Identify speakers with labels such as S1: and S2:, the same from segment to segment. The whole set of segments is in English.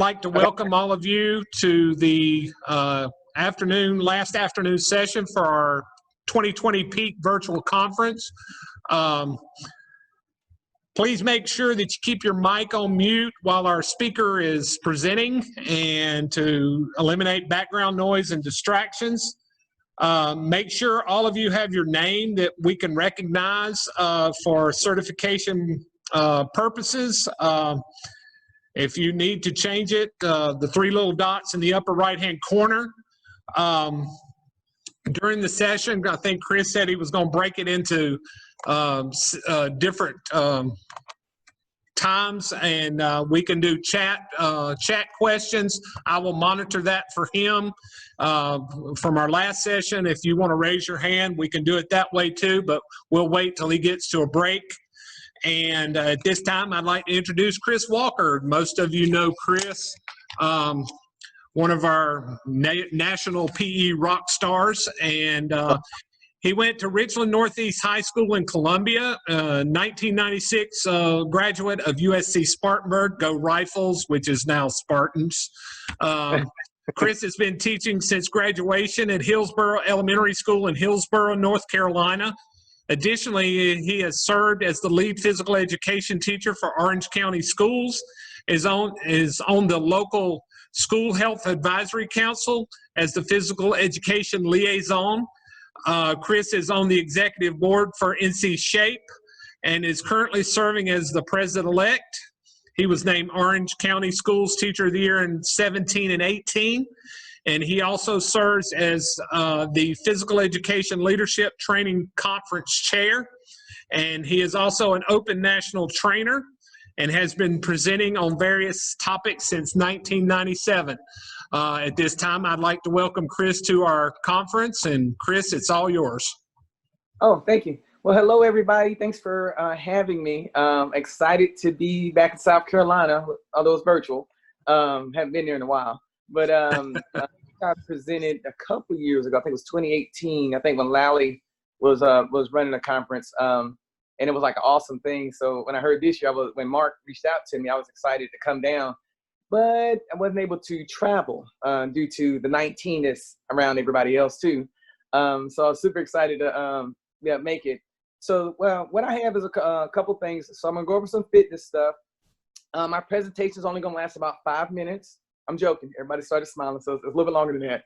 S1: like to welcome all of you to the last afternoon session for our 2020 Peak Virtual Conference. Please make sure that you keep your mic on mute while our speaker is presenting and to eliminate background noise and distractions. Make sure all of you have your name that we can recognize for certification purposes. If you need to change it, the three little dots in the upper right-hand corner. During the session, I think Chris said he was going to break it into different times, and we can do chat questions. I will monitor that for him from our last session. If you want to raise your hand, we can do it that way too, but we'll wait till he gets to a break. And at this time, I'd like to introduce Chris Walker. Most of you know Chris, one of our national PE rock stars, and he went to Richland Northeast High School in Columbia, 1996 graduate of USC Spartanburg, go Rifles, which is now Spartans. Chris has been teaching since graduation at Hillsborough Elementary School in Hillsborough, North Carolina. Additionally, he has served as the lead physical education teacher for Orange County Schools, is on the local School Health Advisory Council as the physical education liaison. Chris is on the executive board for NC Shape and is currently serving as the president-elect. He was named Orange County Schools Teacher of the Year in 17 and 18. And he also serves as the Physical Education Leadership Training Conference Chair. And he is also an open national trainer and has been presenting on various topics since 1997. At this time, I'd like to welcome Chris to our conference. And Chris, it's all yours.
S2: Oh, thank you. Well, hello, everybody. Thanks for having me. Excited to be back in South Carolina, although it's virtual. Haven't been there in a while. But I presented a couple years ago. I think it was 2018. I think when Lally was running a conference, and it was like an awesome thing. So when I heard this year, when Mark reached out to me, I was excited to come down, but I wasn't able to travel due to the 19-ness around everybody else too. So I was super excited to make it. So well, what I have is a couple things. So I'm gonna go over some fitness stuff. My presentation is only gonna last about 5 minutes. I'm joking. Everybody started smiling, so it's a little bit longer than that.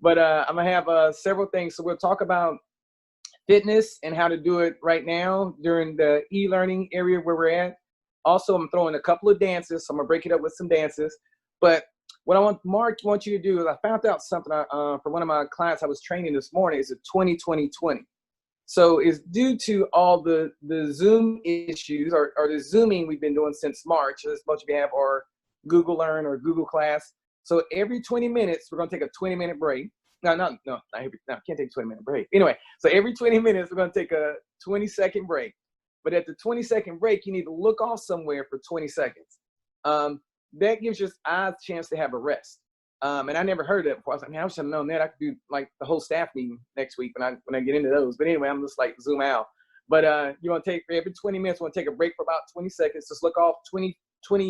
S2: But I'm going to have several things. So we'll talk about fitness and how to do it right now during the e-learning area where we're at. Also, I'm throwing a couple of dances, so I'm going to break it up with some dances. But what I want you to do is I found out something from one of my clients I was training this morning. It's a 20-20-20. So it's due to all the Zoom issues or the Zooming we've been doing since March. As much of you have our Google Learn or Google Class. So every 20 minutes, we're going to take a 20-minute break. No, can't take a 20-minute break. Anyway, so every 20 minutes, we're going to take a 20-second break. But at the 20-second break, you need to look off somewhere for 20 seconds. That gives your eyes a chance to have a rest. And I never heard that before. I was like, man, I should have known that. I could do like the whole staff meeting next week when I get into those. But anyway, I'm just like zoom out. But you want to take every 20 minutes, want to take a break for about 20 seconds. Just look off 20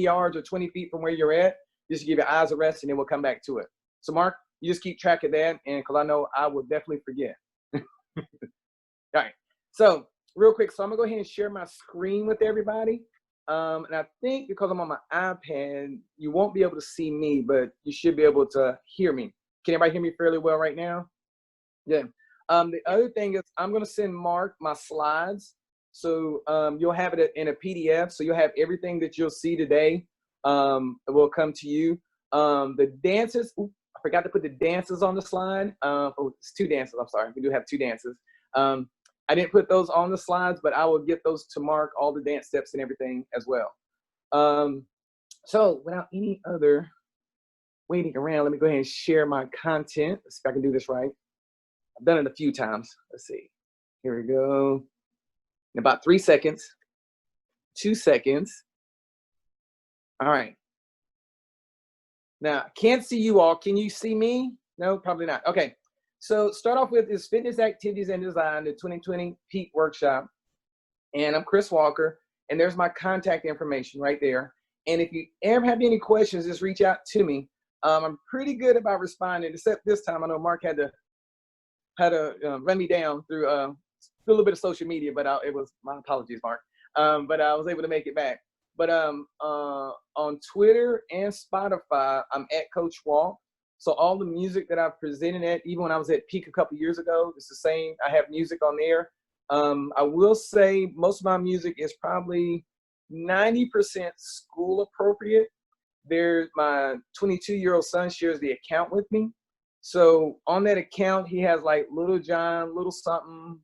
S2: yards or 20 feet from where you're at, just give your eyes a rest, and then we'll come back to it. So Mark, you just keep track of that, and because I know I will definitely forget. All right, so real quick, so I'm gonna go ahead and share my screen with everybody. And I think because I'm on my iPad, you won't be able to see me, but you should be able to hear me. Can everybody hear me fairly well right now? Yeah. The other thing is I'm gonna send Mark my slides. So you'll have it in a PDF. So you'll have everything that you'll see today. It will come to you. The dances, I forgot to put the dances on the slide. It's 2 dances, I'm sorry. We do have 2 dances. I didn't put those on the slides, but I will get those to Mark, all the dance steps and everything as well. So without any other waiting around, let me go ahead and share my content. Let's see if I can do this right. I've done it a few times. Let's see. Here we go. In about 3 seconds, 2 seconds. All right. Now, I can't see you all. Can you see me? No, probably not. Okay. So start off with is Fitness Activities and Design, the 2020 Peak Workshop. And I'm Chris Walker. And there's my contact information right there. And if you ever have any questions, just reach out to me. I'm pretty good about responding, except this time I know Mark had to run me down through a little bit of social media, but it was my apologies, Mark. But I was able to make it back. But on Twitter and Spotify, I'm at Coach Walk. So all the music that I've presented at, even when I was at Peak a couple years ago, it's the same. I have music on there. I will say most of my music is probably 90% school appropriate. There's my 22-year-old son shares the account with me. So on that account, he has like Little John, Little Something,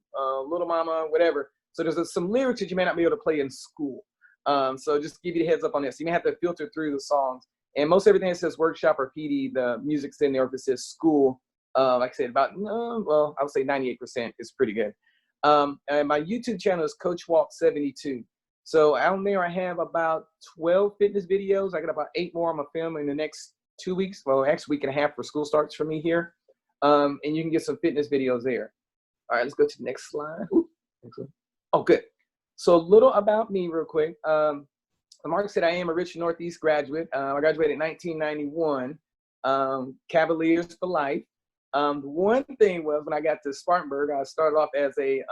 S2: Little Mama, whatever. So there's some lyrics that you may not be able to play in school. So just give you the heads up on this. You may have to filter through the songs. And most everything that says workshop or PD, the music's in there. If it says school, like I said, I would say 98% is pretty good. And my YouTube channel is Coach Walk 72. So out there, I have about 12 fitness videos. I got about 8 more I'm gonna film in the next 2 weeks. Well, actually, week and a half for school starts for me here. And you can get some fitness videos there. All right, let's go to the next slide. Ooh, excellent. Oh, good. So a little about me real quick. Mark said I am a Richmond Northeast graduate. I graduated in 1991. Cavaliers for life. The one thing was when I got to Spartanburg, I started off as a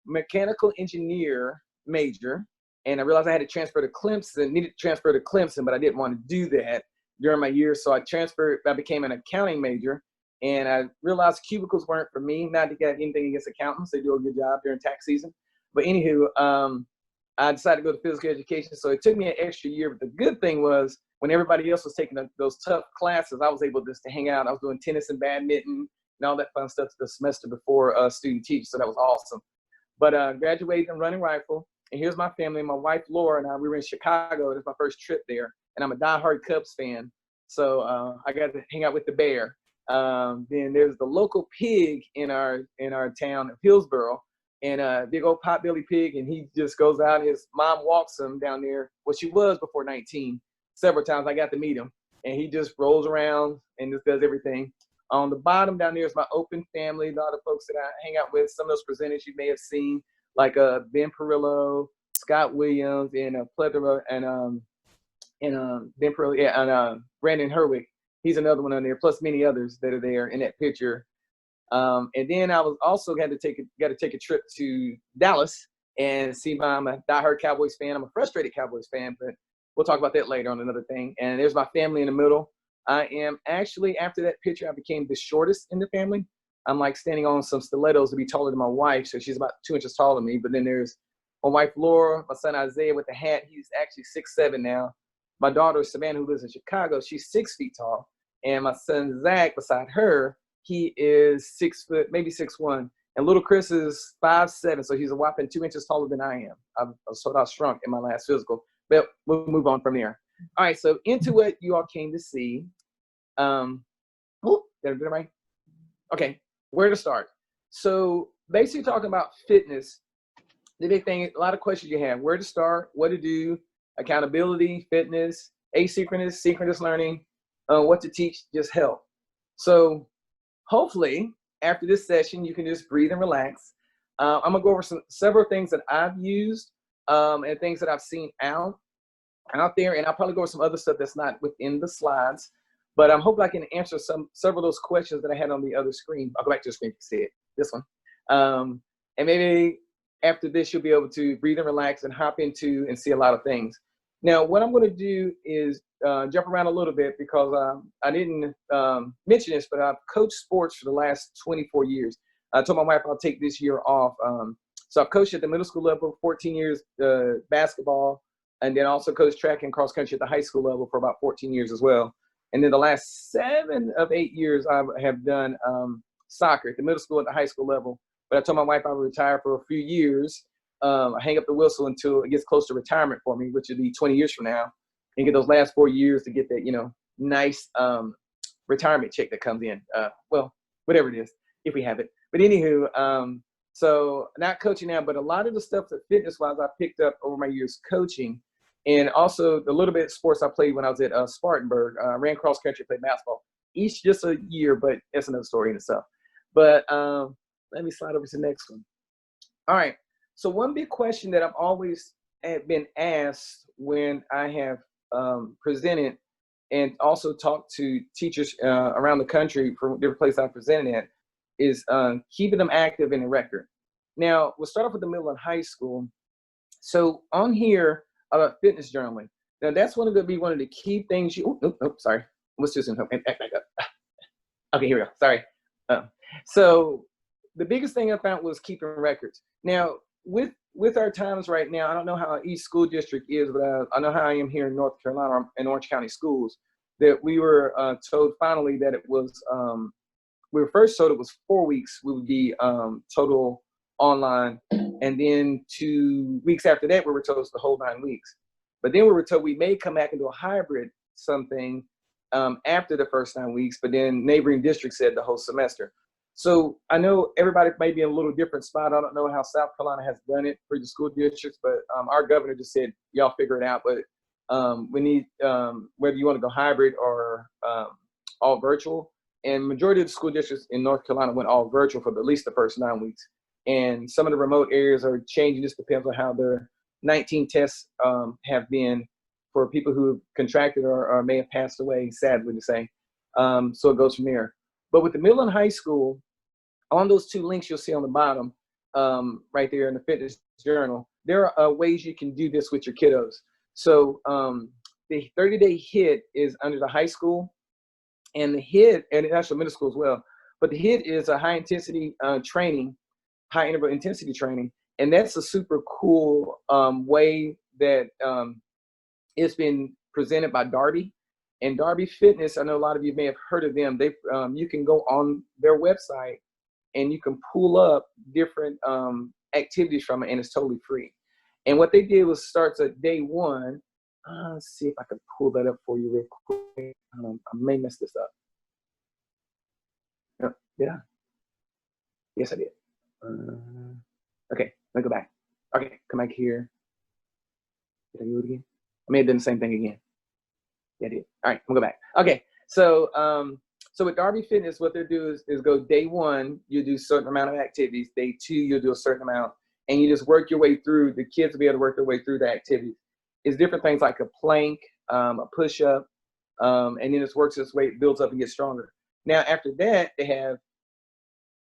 S2: mechanical engineer major, and I realized I had to transfer to Clemson, needed to transfer to Clemson, but I didn't want to do that during my year. So I became an accounting major, and I realized cubicles weren't for me. Not to get anything against accountants, they do a good job during tax season. But anywho, I decided to go to physical education. So it took me an extra year, but the good thing was when everybody else was taking those tough classes, I was able just to hang out. I was doing tennis and badminton and all that fun stuff the semester before student teach. So that was awesome. But graduated in running rifle. And here's my family. My wife, Laura, and I, we were in Chicago. It was my first trip there. And I'm a diehard Cubs fan. So I got to hang out with the bear. Then there's the local pig in our town of Hillsboro. And a big old potbelly pig, and he just goes out. His mom walks him down there. Well, she was before 19. Several times I got to meet him, and he just rolls around and just does everything. On the bottom down there is my open family, a lot of folks that I hang out with. Some of those presenters you may have seen, like Ben Perillo, Scott Williams, and a plethora, and Ben Perillo, yeah, and Brandon Herwick. He's another one on there, plus many others that are there in that picture. And then I was also got to take a trip to Dallas and see I'm a diehard Cowboys fan. I'm a frustrated Cowboys fan, but we'll talk about that later on another thing. And there's my family in the middle. I am actually, after that picture, I became the shortest in the family. I'm like standing on some stilettos to be taller than my wife. So she's about 2 inches taller than me. But then there's my wife, Laura, my son, Isaiah, with the hat. He's actually 6'7" now. My daughter, Savannah, who lives in Chicago, she's 6 feet tall. And my son, Zach, beside her, he is 6 foot, maybe 6'1". And little Chris is 5'7", so he's a whopping 2 inches taller than I am. I shrunk in my last physical, but we'll move on from there. All right, so into what you all came to see. Did I do it right? Okay, where to start? So basically talking about fitness, the big thing, a lot of questions you have, where to start, what to do, accountability, fitness, asynchronous, synchronous learning, what to teach, just health. So hopefully, after this session, you can just breathe and relax. I'm gonna go over several things that I've used and things that I've seen out there, and I'll probably go over some other stuff that's not within the slides. But I'm hoping I can answer several of those questions that I had on the other screen. I'll go back to the screen to see it, this one. And maybe after this, you'll be able to breathe and relax and hop into and see a lot of things. Now, what I'm gonna do is jump around a little bit because I didn't mention this, but I've coached sports for the last 24 years. I told my wife I'll take this year off. So I've coached at the middle school level, 14 years basketball, and then also coached track and cross country at the high school level for about 14 years as well. And then the last 7 of 8 years I have done soccer at the middle school and the high school level. But I told my wife I would retire for a few years. I hang up the whistle until it gets close to retirement for me, which would be 20 years from now. And get those last 4 years to get that, nice retirement check that comes in. Well, whatever it is, if we have it. But anywho, so not coaching now, but a lot of the stuff that fitness-wise I picked up over my years coaching, and also the little bit of sports I played when I was at Spartanburg. Ran cross country, played basketball. Each just a year, but that's another story in itself. But let me slide over to the next one. All right. So one big question that I'm always been asked when I have presented and also talked to teachers around the country from different places I've presented at, is keeping them active in the record. Now, we'll start off with the middle and high school. So on here about fitness journaling. Now that's going to be one of the key things you. Sorry. Let's just back up. Okay, here we go. Sorry. So the biggest thing I found was keeping records. Now with our times right now, I don't know how each school district is, but I know how I am here in North Carolina in Orange County schools. That we were told finally that it was. We were first told it was 4 weeks. We would be total online, and then 2 weeks after that, we were told it's the whole 9 weeks. But then we were told we may come back and do a hybrid something after the first 9 weeks, but then neighboring districts said the whole semester. So I know everybody may be in a little different spot. I don't know how South Carolina has done it for the school districts, but our governor just said, y'all figure it out. But we need, whether you want to go hybrid or all virtual, and majority of the school districts in North Carolina went all virtual for at least the first 9 weeks. And some of the remote areas are changing. This depends on how their 19 tests have been for people who have contracted or may have passed away, sadly to say. So it goes from there. But with the middle and high school, on those 2 links you'll see on the bottom, right there in the fitness journal, there are ways you can do this with your kiddos. So the 30-day HIIT is under the high school, and the HIIT, and actually middle school as well. But the HIIT is a high intensity training, high interval intensity training. And that's a super cool way that it's been presented by Darby. And Darby Fitness, I know a lot of you may have heard of them. They, you can go on their website and you can pull up different activities from it, and it's totally free. And what they did was starts at day 1. Let's see if I can pull that up for you real quick. I may mess this up. No, did I? Yes, I did. Okay, let me go back. Okay, come back here. Did I do it again? I may have done the same thing again. Yeah, I did. All right, I'm gonna go back. Okay, so so with Darby Fitness, what they do is go day 1, you do a certain amount of activities. Day 2, you'll do a certain amount, and you just work your way through. The kids will be able to work their way through the activities. It's different things like a plank, a push-up, and then it works its way, it builds up and gets stronger. Now after that, they have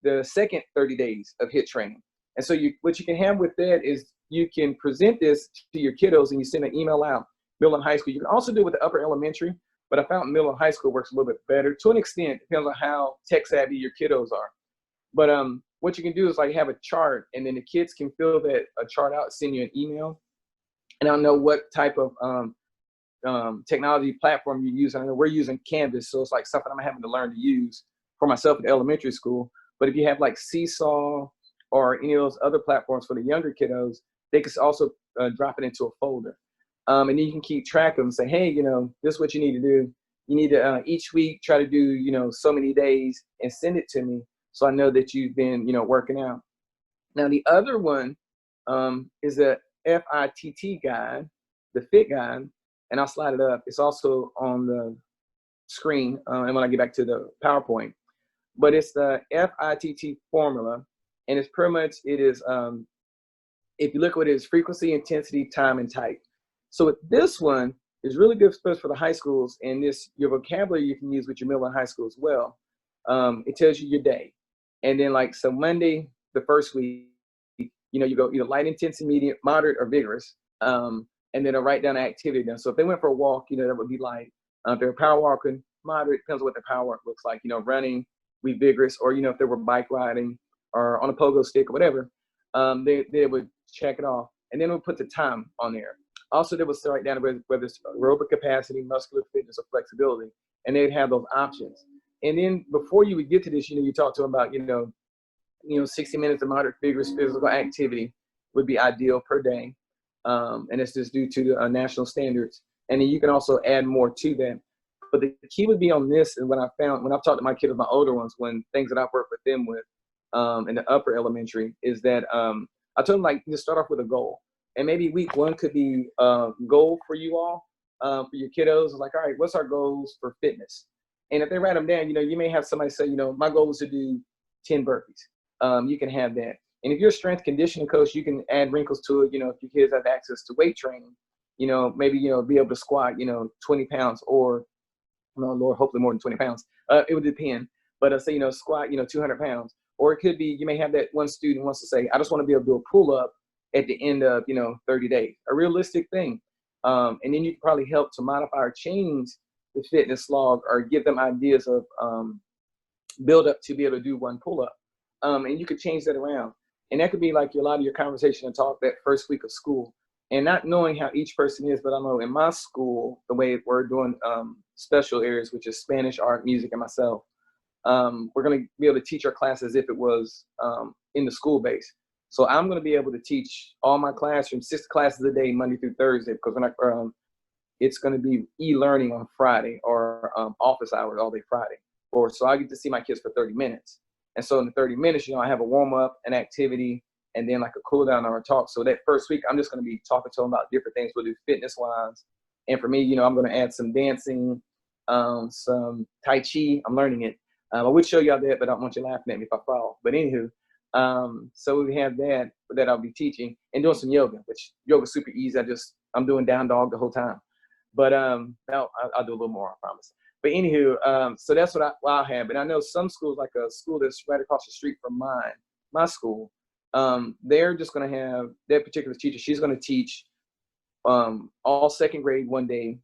S2: the second 30 days of HIIT training. And so what you can have with that is you can present this to your kiddos and you send an email out, middle and high school. You can also do it with the upper elementary, but I found middle and high school works a little bit better to an extent. It depends on how tech savvy your kiddos are. But what you can do is like have a chart, and then the kids can fill that a chart out, send you an email. And I don't know what type of technology platform you use. I know we're using Canvas, so it's like something I'm having to learn to use for myself in elementary school. But if you have like Seesaw or any of those other platforms for the younger kiddos, they can also drop it into a folder. And then you can keep track of them and say, hey, you know, this is what you need to do. You need to each week try to do, you know, so many days and send it to me so I know that you've been, you know, working out. Now, the other one is a FITT guide, the FIT guide, and I'll slide it up. It's also on the screen and when I get back to the PowerPoint. But it's the FITT formula, and it's pretty much, it is, if you look at what it is, frequency, intensity, time, and type. So with this one, it's really good for the high schools, and this, your vocabulary you can use with your middle and high school as well. It tells you your day. And then like, so Monday, the first week, you know, you go either light intensity, medium, moderate, or vigorous. And then they'll write down an activity then. So if they went for a walk, you know, that would be light. If they're power walking, moderate, depends on what their power walk looks like. You know, running, be vigorous, or, you know, if they were bike riding or on a pogo stick or whatever, they would check it off. And then we'll put the time on there. Also, they would write down whether it's aerobic capacity, muscular fitness, or flexibility, and they'd have those options. And then before you would get to this, you know, you talk to them about, you know, 60 minutes of moderate vigorous physical activity would be ideal per day. And it's just due to the national standards. And then you can also add more to that. But the key would be on this, and what I found when I've talked to my kids, my older ones, when things that I've worked with them with in the upper elementary, is that I told them, like, just start off with a goal. And maybe week 1 could be a goal for you all, for your kiddos. Like, all right, what's our goals for fitness? And if they write them down, you know, you may have somebody say, you know, my goal is to do 10 burpees. You can have that. And if you're a strength conditioning coach, you can add wrinkles to it. You know, if your kids have access to weight training, you know, maybe, you know, be able to squat, you know, 20 pounds or, no, Lord, hopefully more than 20 pounds. It would depend. But say, you know, squat, you know, 200 pounds. Or it could be, you may have that one student wants to say, I just want to be able to do a pull up at the end of, you know, 30 days, a realistic thing. And then you can probably help to modify or change the fitness log or give them ideas of build up to be able to do one pull up. And you could change that around. And that could be like a lot of your conversation and talk that first week of school. And not knowing how each person is, but I know in my school, the way we're doing special areas, which is Spanish, art, music, and myself, we're going to be able to teach our class as if it was in the school base. So I'm going to be able to teach all my classrooms, 6 classes a day, Monday through Thursday, because when it's going to be e-learning on Friday or office hours all day Friday. Or so I get to see my kids for 30 minutes. And so in the 30 minutes, you know, I have a warm up, an activity, and then like a cool down or a talk. So that first week, I'm just going to be talking to them about different things we'll do fitness wise. And for me, you know, I'm going to add some dancing, some Tai Chi. I'm learning it. I would show y'all that, but I don't want you laughing at me if I fall. But anywho, so we have that I'll be teaching and doing some yoga, which yoga's super easy. I'm doing down dog the whole time. But now I'll do a little more, I promise. But anywho, so that's what I'll have. And I know some schools, like a school that's right across the street from my school, they're just going to have that particular teacher. She's going to teach all second grade one day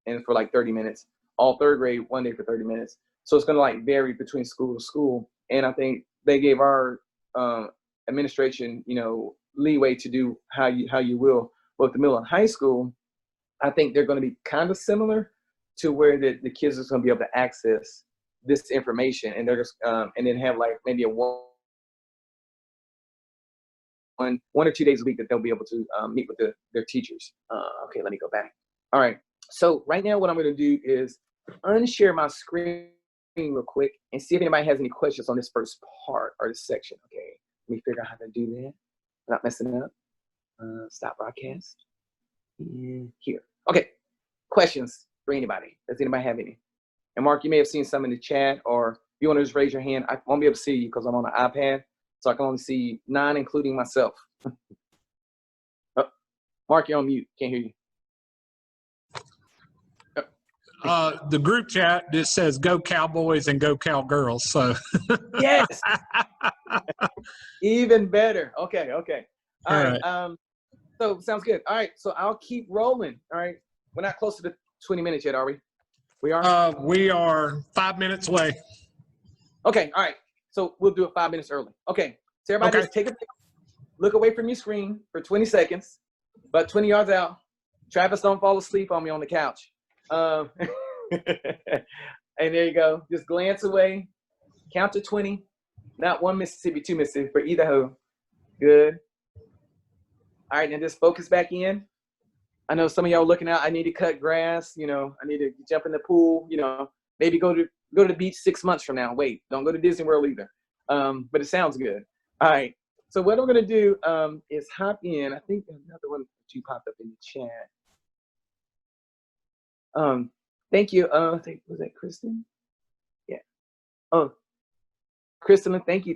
S2: and for like 30 minutes, all third grade one day for 30 minutes. So it's going to like vary between school to school. And I think they gave our administration, you know, leeway to do how you will. But the middle and high school, I think they're going to be kind of similar to where the kids are going to be able to access this information, and they're just and then have like maybe a one or 2 days a week that they'll be able to meet with their teachers. Okay, let me go back. All right. So right now, what I'm going to do is unshare my screen real quick and see if anybody has any questions on this first part or this section. Okay, let me figure out how to do that without messing up. Stop broadcast. And here. Okay, questions for anybody. Does anybody have any? And Mark, you may have seen some in the chat, or if you want to just raise your hand. I won't be able to see you because I'm on an iPad, so I can only see 9, including myself. Oh, Mark, you're on mute. Can't hear you.
S1: The group chat just says "Go Cowboys" and "Go Cowgirls." So
S2: yes, even better. Okay. All right. So sounds good. All right. So I'll keep rolling. All right. We're not close to the 20 minutes yet, are we? We are.
S1: We are 5 minutes away.
S2: Okay. All right. So we'll do it 5 minutes early. Okay. So everybody just take a look away from your screen for 20 seconds, about 20 yards out. Travis, don't fall asleep on me on the couch. And there you go. Just glance away. Count to 20. Not 1 Mississippi, 2 Mississippi, for either hoe. Good. All right, now just focus back in. I know some of y'all looking out. I need to cut grass. You know, I need to jump in the pool. You know, maybe go to the beach 6 months from now. Wait, don't go to Disney World either. But it sounds good. All right. So what I'm gonna do is hop in. I think another one you popped up in the chat. Thank you. I think, was that Kristen? Yeah. Oh, Kristen, thank you.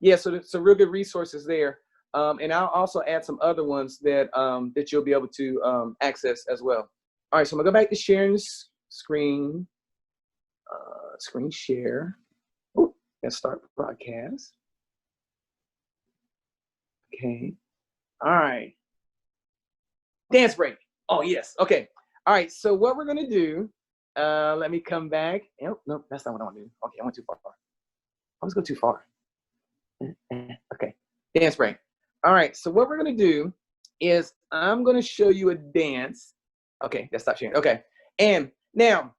S2: Yeah, so there's some real good resources there. And I'll also add some other ones that that you'll be able to access as well. All right, so I'm gonna go back to sharing the screen. Screen share. Oh, let's start broadcast. Okay. All right. Dance break. Oh yes. Okay. All right. So what we're gonna do? Let me come back. No, that's not what I want to do. Okay, I went too far. I was going too far. Okay. Dance break. All right, so what we're gonna do is I'm gonna show you a dance. Okay, let's stop sharing. Okay, and now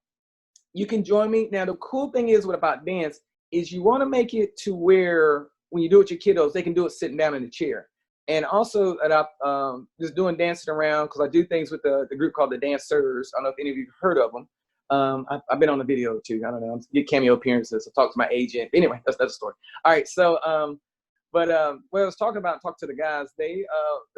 S2: you can join me. Now the cool thing is about dance is you wanna make it to where when you do it with your kiddos, they can do it sitting down in a chair. And also that I'm just doing dancing around because I do things with the group called the Dancers. I don't know if any of you have heard of them. I've been on the video too. I don't know, get cameo appearances. I talk to my agent. Anyway, that's a story. All right, so But when I was talking to the guys, the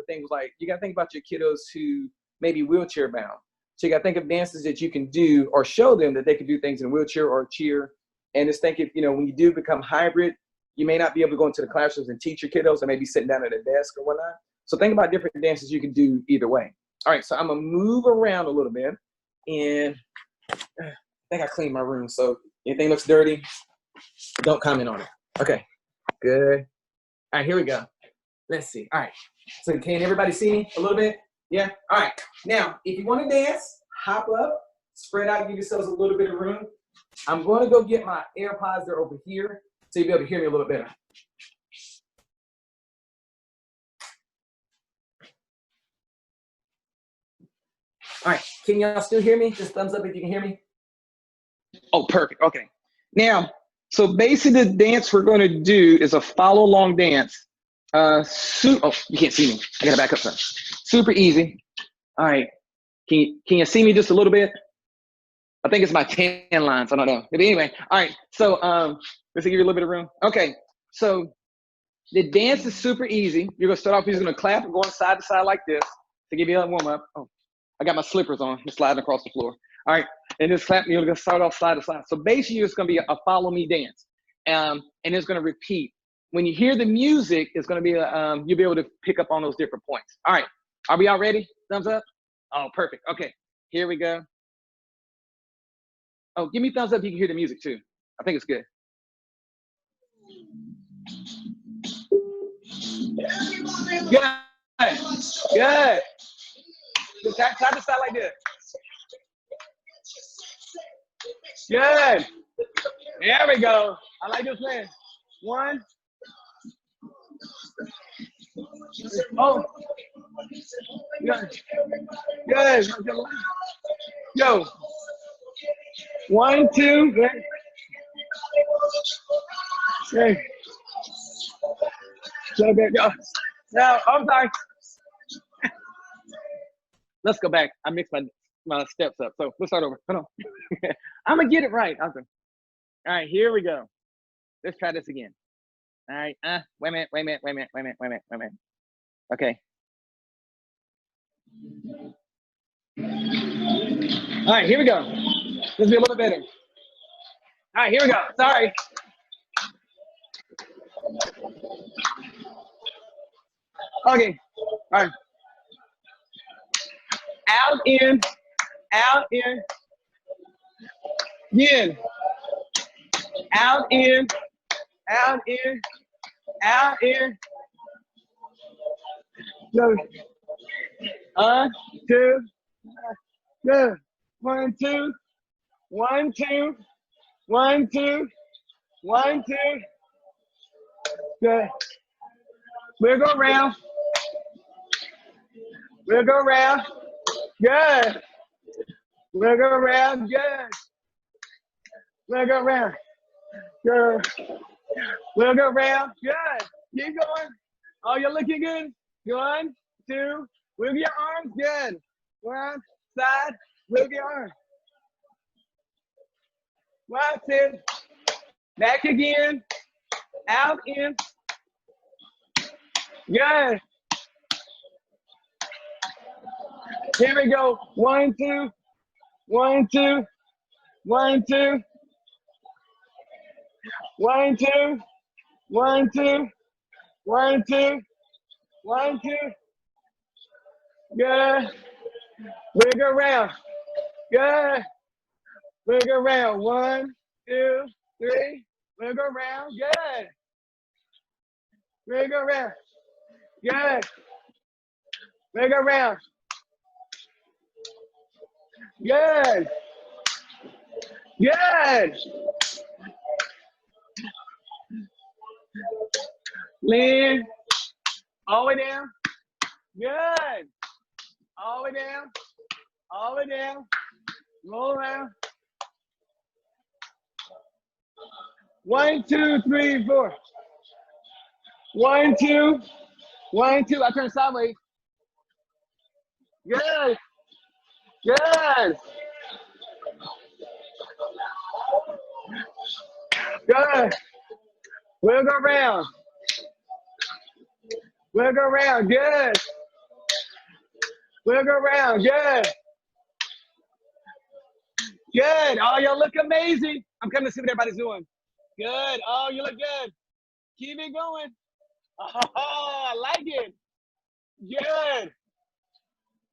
S2: thing was like, you got to think about your kiddos who may be wheelchair bound. So you got to think of dances that you can do or show them that they can do things in a wheelchair or a chair. And just think if, when you do become hybrid, you may not be able to go into the classrooms and teach your kiddos, and maybe sitting down at a desk or whatnot. So think about different dances you can do either way. All right, so I'm gonna move around a little bit, and I think I cleaned my room, so anything looks dirty, don't comment on it. Okay, good. All right, here we go. Let's see. All right, so can everybody see me a little bit? Yeah, all right. Now, if you wanna dance, hop up, spread out, give yourselves a little bit of room. I'm gonna go get my AirPods, they're over here, so you'll be able to hear me a little better. All right, can y'all still hear me? Just thumbs up if you can hear me. Oh, perfect, okay. Now, so basically the dance we're gonna do is a follow along dance. Oh, you can't see me. I gotta back up some. Super easy. All right, can you see me just a little bit? I think it's my tan lines, I don't know. But anyway, all right, so let's give you a little bit of room. Okay, so the dance is super easy. You're gonna start off, you're just gonna clap and go on side to side like this to give you a warm up. Oh, I got my slippers on, just sliding across the floor. All right, and just clap, you're gonna start off side to side. So basically it's gonna be a follow me dance. And it's gonna repeat. When you hear the music, it's gonna be you'll be able to pick up on those different points. All right, are we all ready? Thumbs up? Oh, perfect, okay, here we go. Oh, give me thumbs up if you can hear the music too. I think it's good. Good, good. Tap to side like this. Good. There we go. I like this man. One. Oh. Good. Good. Yo. 1, 2. Good. Okay. Now, I'm sorry. Let's go back. I mixed my steps up. So let's start over. Hold on. I'm gonna get it right. All right, here we go. Let's try this again. All right. Wait a minute. Okay. All right, here we go. Let's be a little better. All right, here we go. Sorry. Okay. All right. Out, in, out, in, out, in, out, in, out, in. Go. 2, good. 1, 2, 1, 2, 1, 2, 1, 2. Good. We'll go around. We'll go around. Good. We'll go around. Good. We'll go around. Good. We'll go around. Good. Keep going. Oh, you're looking good. 1, 2. Wiggle your arms. Good. One side. Wiggle your arms. 1, 2. Back again. Out, in. Good. Here we go. 1, 2. 1, 2. 1, 2. 1, 2. 1, 2. 1, 2. 1, 2. Good. Wiggle around. Good. Wiggle around. 1, 2, 3. Wiggle around. Good. Wiggle around. Good. Wiggle around. Good. Good. Lean. All the way down. Good. All the way down. All the way down. Roll around. 1, 2, 3, 4. 1, 2. 1, 2. I turn sideways. Good. Good. Good. We'll go around. We'll go around. Good. We'll go around. Good. Good. Oh, y'all look amazing. I'm coming to see what everybody's doing. Good. Oh, you look good.
S3: Keep it going. Oh, I like it. Good.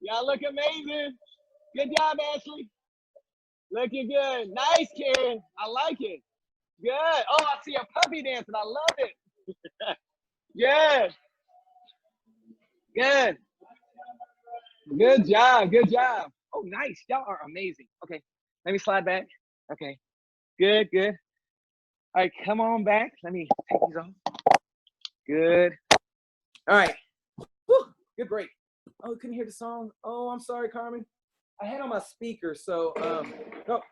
S3: Y'all look amazing. Good job, Ashley. Looking good. Nice, Karen. I like it. Good. Oh, I see a puppy dancing. I love it. Good. Good. Good job. Good job. Oh, nice. Y'all are amazing. Okay. Let me slide back. Okay. Good, good. All right, come on back. Let me take these off. Good.
S2: All right. Whew, good break. Oh, couldn't hear the song. Oh, I'm sorry, Carmen. I had on my speaker, so no.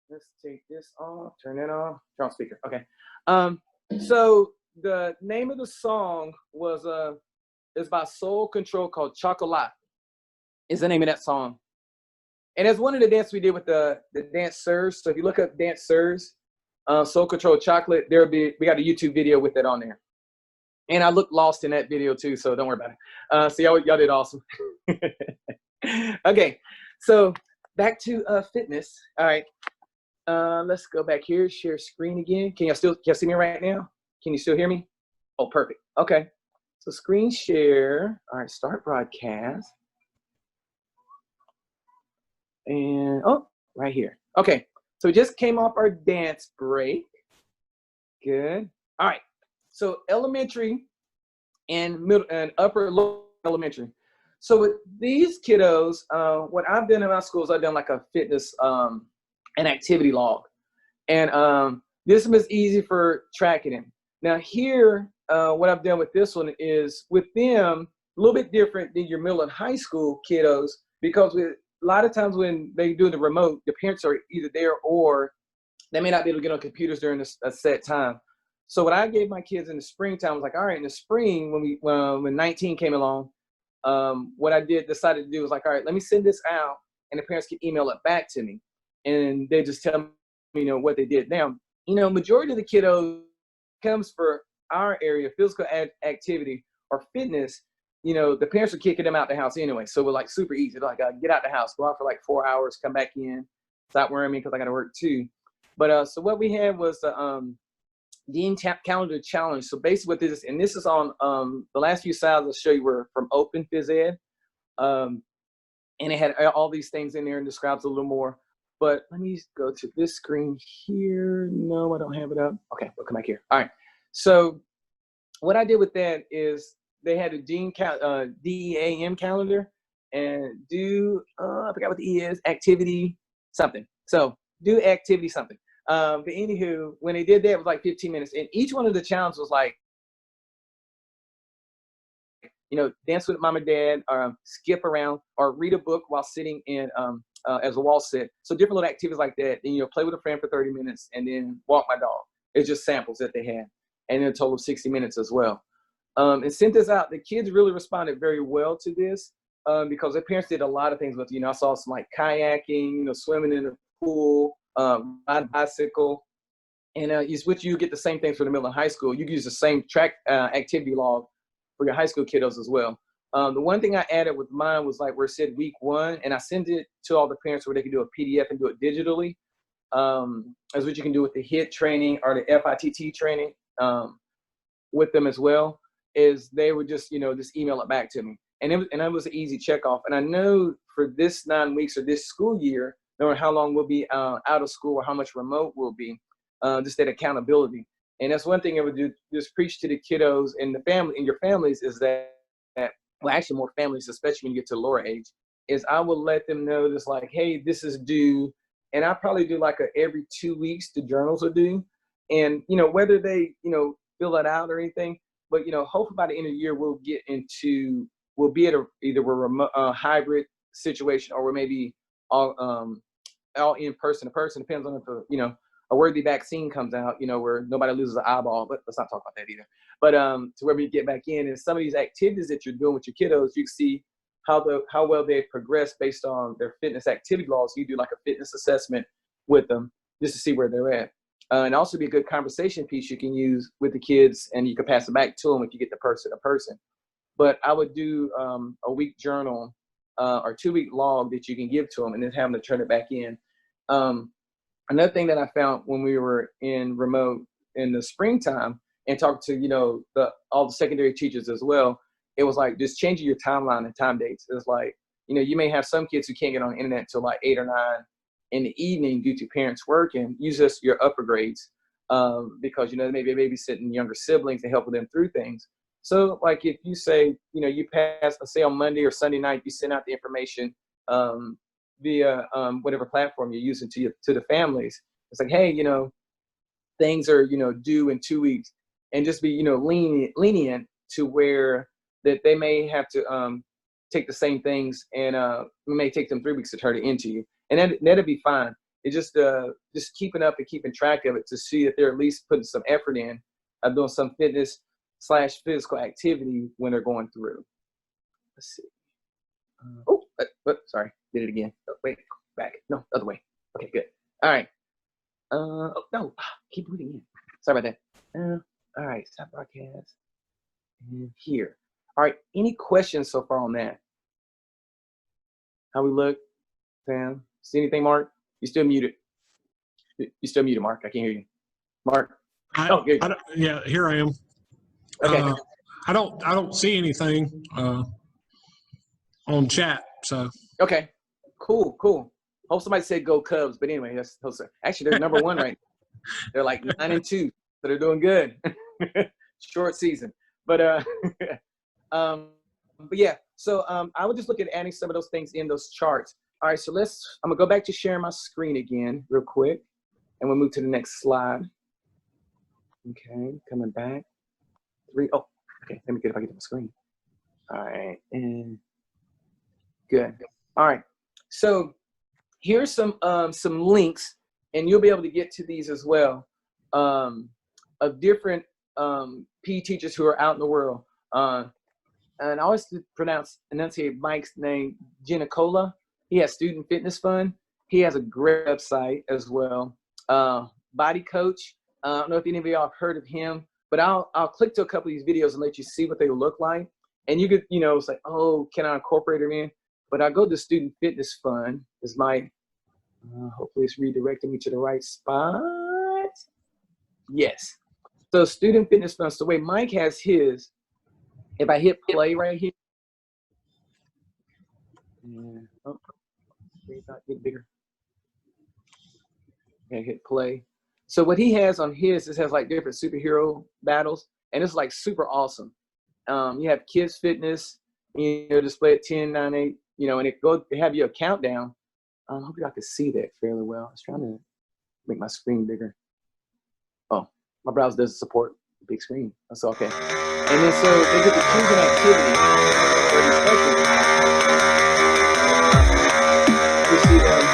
S2: Let's take this off. Turn it off. Turn on speaker. Okay. So the name of the song was is by Soul Control called Chocolat. Is the name of that song. And it's one of the dances we did with the dancers. So if you look up dancers, Soul Control Chocolate, we got a YouTube video with it on there. And I looked lost in that video too, so don't worry about it. So y'all did awesome. Okay, so back to fitness. All right, let's go back here, share screen again. Can y'all see me right now? Can you still hear me? Oh, perfect. Okay, so screen share. All right, start broadcast. And oh, right here. Okay, so we just came off our dance break. Good. All right, so elementary and middle and upper lower elementary. So with these kiddos, what I've done in my schools, I've done like a fitness an activity log, and this one is easy for tracking them. Now here, what I've done with this one is with them a little bit different than your middle and high school kiddos, because with a lot of times when they do the remote, the parents are either there or they may not be able to get on computers during a set time. So what I gave my kids in the springtime was like, all right, in the spring when 19 came along, what I decided to do was like, all right, let me send this out, and the parents can email it back to me, and they just tell me, what they did. Now, majority of the kiddos comes for our area, physical activity or fitness. The parents are kicking them out the house anyway, so we're like super easy. Like, get out the house, go out for like 4 hours, come back in, stop worrying me because I got to work too. But so what we had was the Dean Calendar Challenge. So basically what this is, and this is on the last few slides I'll show you were from Open Phys Ed, and it had all these things in there and describes a little more. But let me go to this screen here. No, I don't have it up. Okay, we'll come back here. All right. So what I did with that is they had a DEAM calendar, and I forgot what the E is, activity something. So do activity something. But anywho, when they did that, it was like 15 minutes. And each one of the challenges was like, dance with mom and dad, or skip around, or read a book while sitting in as a wall sit. So different little activities like that. And, play with a friend for 30 minutes and then walk my dog. It's just samples that they had. And then a total of 60 minutes as well. And sent this out. The kids really responded very well to this because their parents did a lot of things with, I saw some like kayaking, swimming in the pool, ride a bicycle. And you get the same things for the middle and high school. You can use the same track activity log for your high school kiddos as well. The one thing I added with mine was like where it said week 1, and I sent it to all the parents where they can do a PDF and do it digitally, as what you can do with the HIT training or the FITT training with them as well, is they would just, just email it back to me. And it was an easy check off. And I know for this 9 weeks or this school year, no matter how long we'll be out of school or how much remote we'll be, just that accountability. And that's one thing I would do, just preach to the kiddos and the family and your families is that, well, actually more families, especially when you get to lower age, is I will let them know this like, hey, this is due. And I probably do like every 2 weeks, the journals are due. And, whether they, fill it out or anything, but, hopefully by the end of the year, we'll be at either we're remote, hybrid situation, or we're maybe all in person to person, depends on if, a worthy vaccine comes out, where nobody loses an eyeball, but let's not talk about that either. But to where we get back in, and some of these activities that you're doing with your kiddos, you can see how well they progress based on their fitness activity laws. You do like a fitness assessment with them just to see where they're at. And also be a good conversation piece you can use with the kids, and you can pass it back to them if you get the person to person. But I would do a week journal or 2 week log that you can give to them, and then have them to turn it back in. Another thing that I found when we were in remote in the springtime and talked to, you know, all the secondary teachers as well, it was like just changing your timeline and time dates. It's like, you know, you may have some kids who can't get on the internet till like 8 or 9 in the evening due to parents working. Use this your upper grades because, you know, they may be babysitting younger siblings and helping them through things. So like if you say, you know, you pass, let's say on Monday or Sunday night, you send out the information via whatever platform you're using to the families. It's like, hey, you know, things are, you know, due in 2 weeks, and just be, you know, lenient to where that they may have to take the same things, and it may take them 3 weeks to turn it into you, and that'll be fine. It's just keeping up and keeping track of it to see that they're at least putting some effort in, doing some fitness/physical activity when they're going through. Let's see. Sorry, did it again. Oh, wait, back. No, other way. Okay, good. All right. No, keep moving in. Sorry about that. All right, stop broadcast. And here. All right, any questions so far on that? How we look, Sam? See anything, Mark? You still muted. You still muted, Mark. I can't hear you. Mark?
S1: Yeah, here I am.
S2: Okay.
S1: I don't see anything on chat, so.
S2: Okay, cool. Hope somebody said go Cubs, but anyway, that's actually they're number 1 right now. They're like 9-2, so they're doing good. Short season, but yeah. So I would just look at adding some of those things in those charts. All right, so I'm gonna go back to sharing my screen again real quick, and we'll move to the next slide. Okay, coming back. Oh, okay. Let me get if I get to my screen. All right, and good. All right, so here's some links, and you'll be able to get to these as well, of different PE teachers who are out in the world. And I always enunciate Mike's name, Genicola. He has Student Fitness Fund. He has a great website as well. Body Coach. I don't know if any of y'all have heard of him, but I'll click to a couple of these videos and let you see what they look like. And you could, you know, it's like, oh, can I incorporate them in? But I go to Student Fitness Fund. Is my hopefully it's redirecting me to the right spot. Yes. So Student Fitness Fund. So the way Mike has his, if I hit play right here, oh, get bigger. Okay, hit play. So what he has on his has like different superhero battles, and it's like super awesome. You have kids fitness, you know, display at 10, 9, 8, you know, and it have you a countdown. I hope y'all can see that fairly well. I was trying to make my screen bigger. Oh, my browser doesn't support big screen. That's okay. And then so they get to choose an activity for each section. You see activity.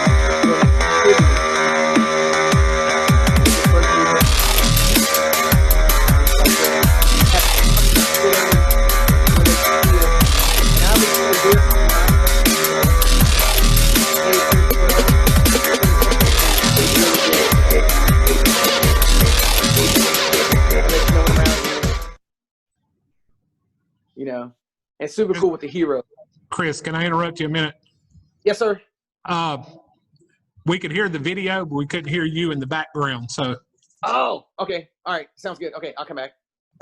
S2: You know, and super cool with the hero.
S1: Chris, can I interrupt you a minute?
S2: Yes, sir.
S1: We could hear the video, but we couldn't hear you in the background. So.
S2: Oh, okay. All right. Sounds good. Okay, I'll come back.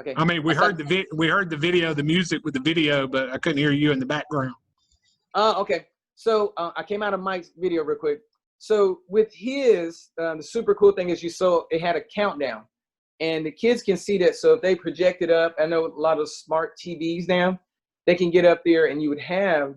S2: Okay.
S1: I mean, we heard the video, the music with the video, but I couldn't hear you in the background.
S2: Okay. So I came out of Mike's video real quick. So with his, the super cool thing is it had a countdown. And the kids can see that. So if they project it up, I know a lot of smart TVs now, they can get up there and you would have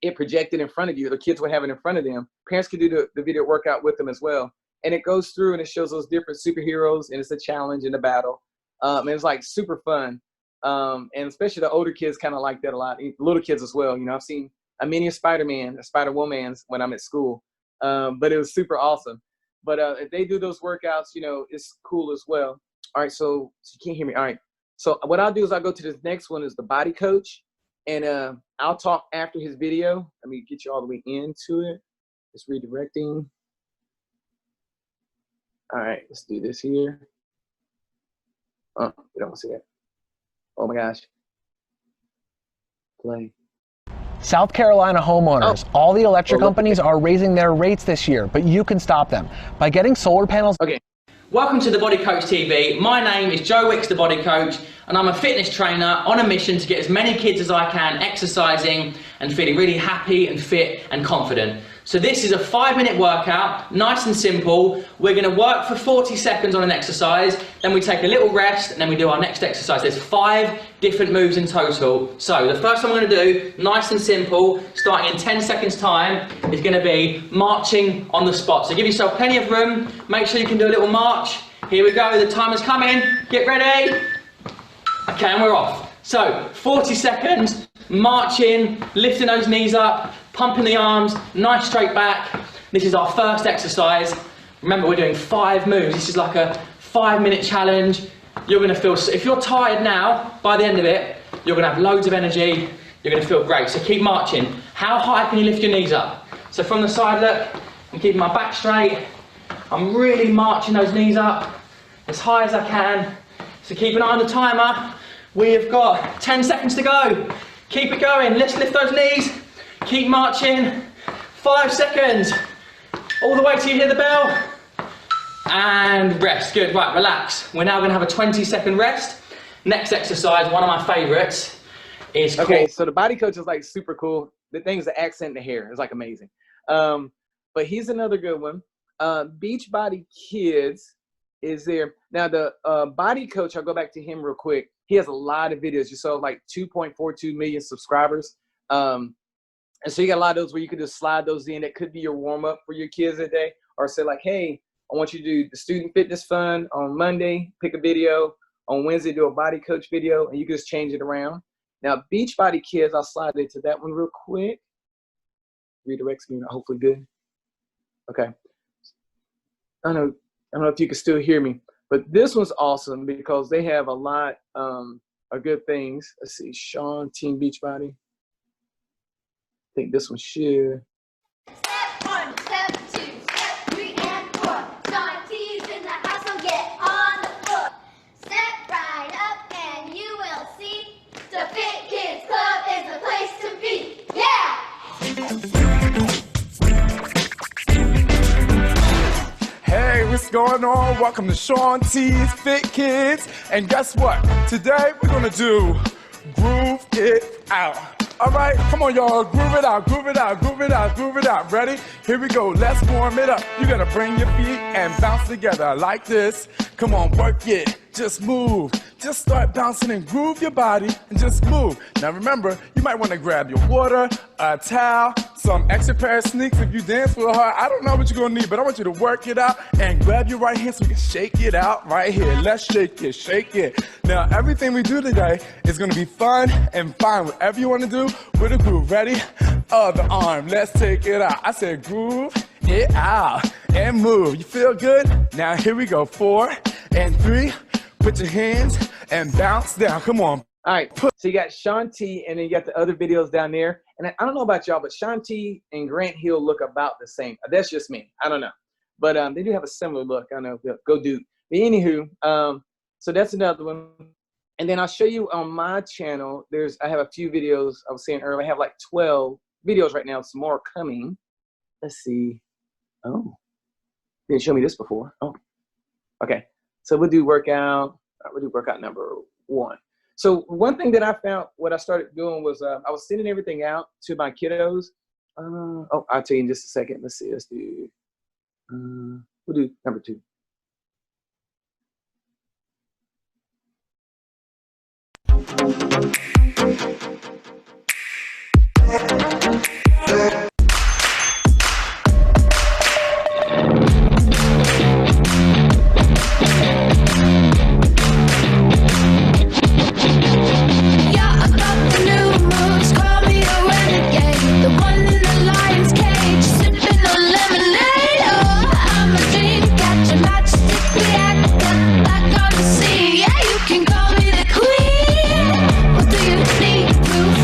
S2: it projected in front of you. The kids would have it in front of them. Parents could do the video workout with them as well. And it goes through and it shows those different superheroes, and it's a challenge and a battle. And it's like super fun. And especially the older kids kind of like that a lot. Little kids as well. You know, I've seen a mini Spider-Man, a Spider-Woman when I'm at school. But it was super awesome. But if they do those workouts, you know, it's cool as well. All right, so you can't hear me. All right. So what I'll do is I'll go to this next one is the Body Coach. And I'll talk after his video. Let me get you all the way into it. It's redirecting. All right, let's do this here. Oh, we don't want to see that. Oh my gosh. Play.
S4: South Carolina homeowners, all the electric companies are raising their rates this year, but you can stop them by getting solar panels.
S2: Okay,
S5: Welcome to the Body Coach TV. My name is Joe Wicks, the Body Coach, and I'm a fitness trainer on a mission to get as many kids as I can exercising and feeling really happy and fit and confident. So this is a 5-minute workout, nice and simple. We're going to work for 40 seconds on an exercise, then we take a little rest, and then we do our next exercise. There's 5 different moves in total. So the first one I'm going to do, nice and simple, starting in 10 seconds time, is going to be marching on the spot. So give yourself plenty of room, make sure you can do a little march. Here we go, the timer's coming, get ready. Okay, and we're off. So 40 seconds, marching, lifting those knees up, pumping the arms, nice straight back. This is our first exercise. Remember, we're doing 5 moves. This is like a 5-minute challenge. You're gonna feel, if you're tired now, by the end of it, you're gonna have loads of energy. You're gonna feel great. So keep marching. How high can you lift your knees up? So from the side, look, I'm keeping my back straight. I'm really marching those knees up as high as I can. So keep an eye on the timer. We've got 10 seconds to go. Keep it going. Let's lift those knees. Keep marching. 5 seconds. All the way till you hear the bell. And rest. Good. Right, relax. We're now going to have a 20-second rest. Next exercise, one of my favorites, is
S2: okay. So the Body Coach is like super cool. The thing's the accent, the hair is like amazing. But he's another good one. Beachbody Kids is there. Now the Body Coach, I'll go back to him real quick. He has a lot of videos. You saw like 2.42 million subscribers. And so you got a lot of those where you could just slide those in. That could be your warm up for your kids that day. Or say like, hey, I want you to do the student fitness fun on Monday, pick a video. On Wednesday, do a Body Coach video, and you can just change it around. Now, Beachbody Kids, I'll slide into that one real quick. Redirect screen, hopefully good. Okay. I don't know if you can still hear me, but this one's awesome because they have a lot of good things. Let's see, Sean, Team Beachbody. I think this one should.
S6: Step 1, step 2, step 3 and 4. Sean T's in the house, so get on the floor. Step right up and you will see the Fit Kids Club is the place to be. Yeah!
S7: Hey, what's going on? Welcome to Sean T's Fit Kids. And guess what? Today we're gonna do Groove It Out. All right, come on, y'all. Groove it out, groove it out, groove it out, groove it out. Ready? Here we go. Let's warm it up. You gotta bring your feet and bounce together like this. Come on, work it. Just move. Just start bouncing and groove your body and just move. Now remember, you might want to grab your water, a towel, some extra pair of sneaks if you dance real hard. I don't know what you're gonna need, but I want you to work it out and grab your right hand so we can shake it out right here. Let's shake it, shake it. Now everything we do today is gonna be fun and fine. Whatever you wanna do with a groove. Ready? Other arm, let's take it out. I said groove it out and move. You feel good? Now here we go. 4 and 3. Put your hands and bounce down. Come on.
S2: All right, so you got Sean T, and then you got the other videos down there. And I don't know about y'all, but Sean T and Grant Hill look about the same. That's just me. I don't know. But they do have a similar look. I don't know. Go Duke. But anywho, so that's another one. And then I'll show you on my channel, I have a few videos. I was saying earlier, I have like 12 videos right now. Some more coming. Let's see. Oh, didn't show me this before. Oh, okay. So we'll do workout number 1. So one thing that I found, what I started doing was I was sending everything out to my kiddos. I'll tell you in just a second. Let's see. Let's do. We'll do number 2.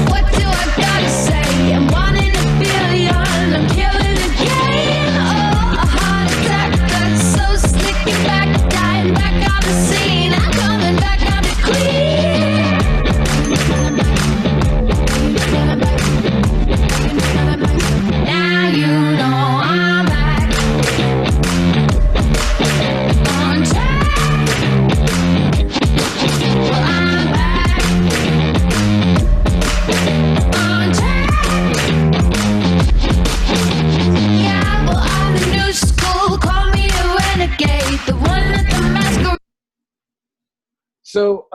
S6: What do I gotta say? I'm wanting to feel
S2: So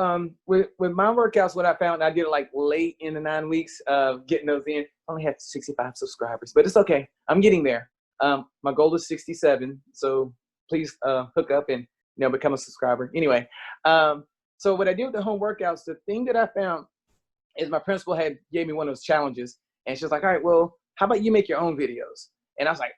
S2: with my workouts, what I found, I did it like late in the 9 weeks of getting those in. I only had 65 subscribers, but it's okay. I'm getting there. My goal is 67. So please hook up and become a subscriber. Anyway, so what I did with the home workouts, the thing that I found is my principal gave me one of those challenges, and she was like, all right, well, how about you make your own videos? And I was like,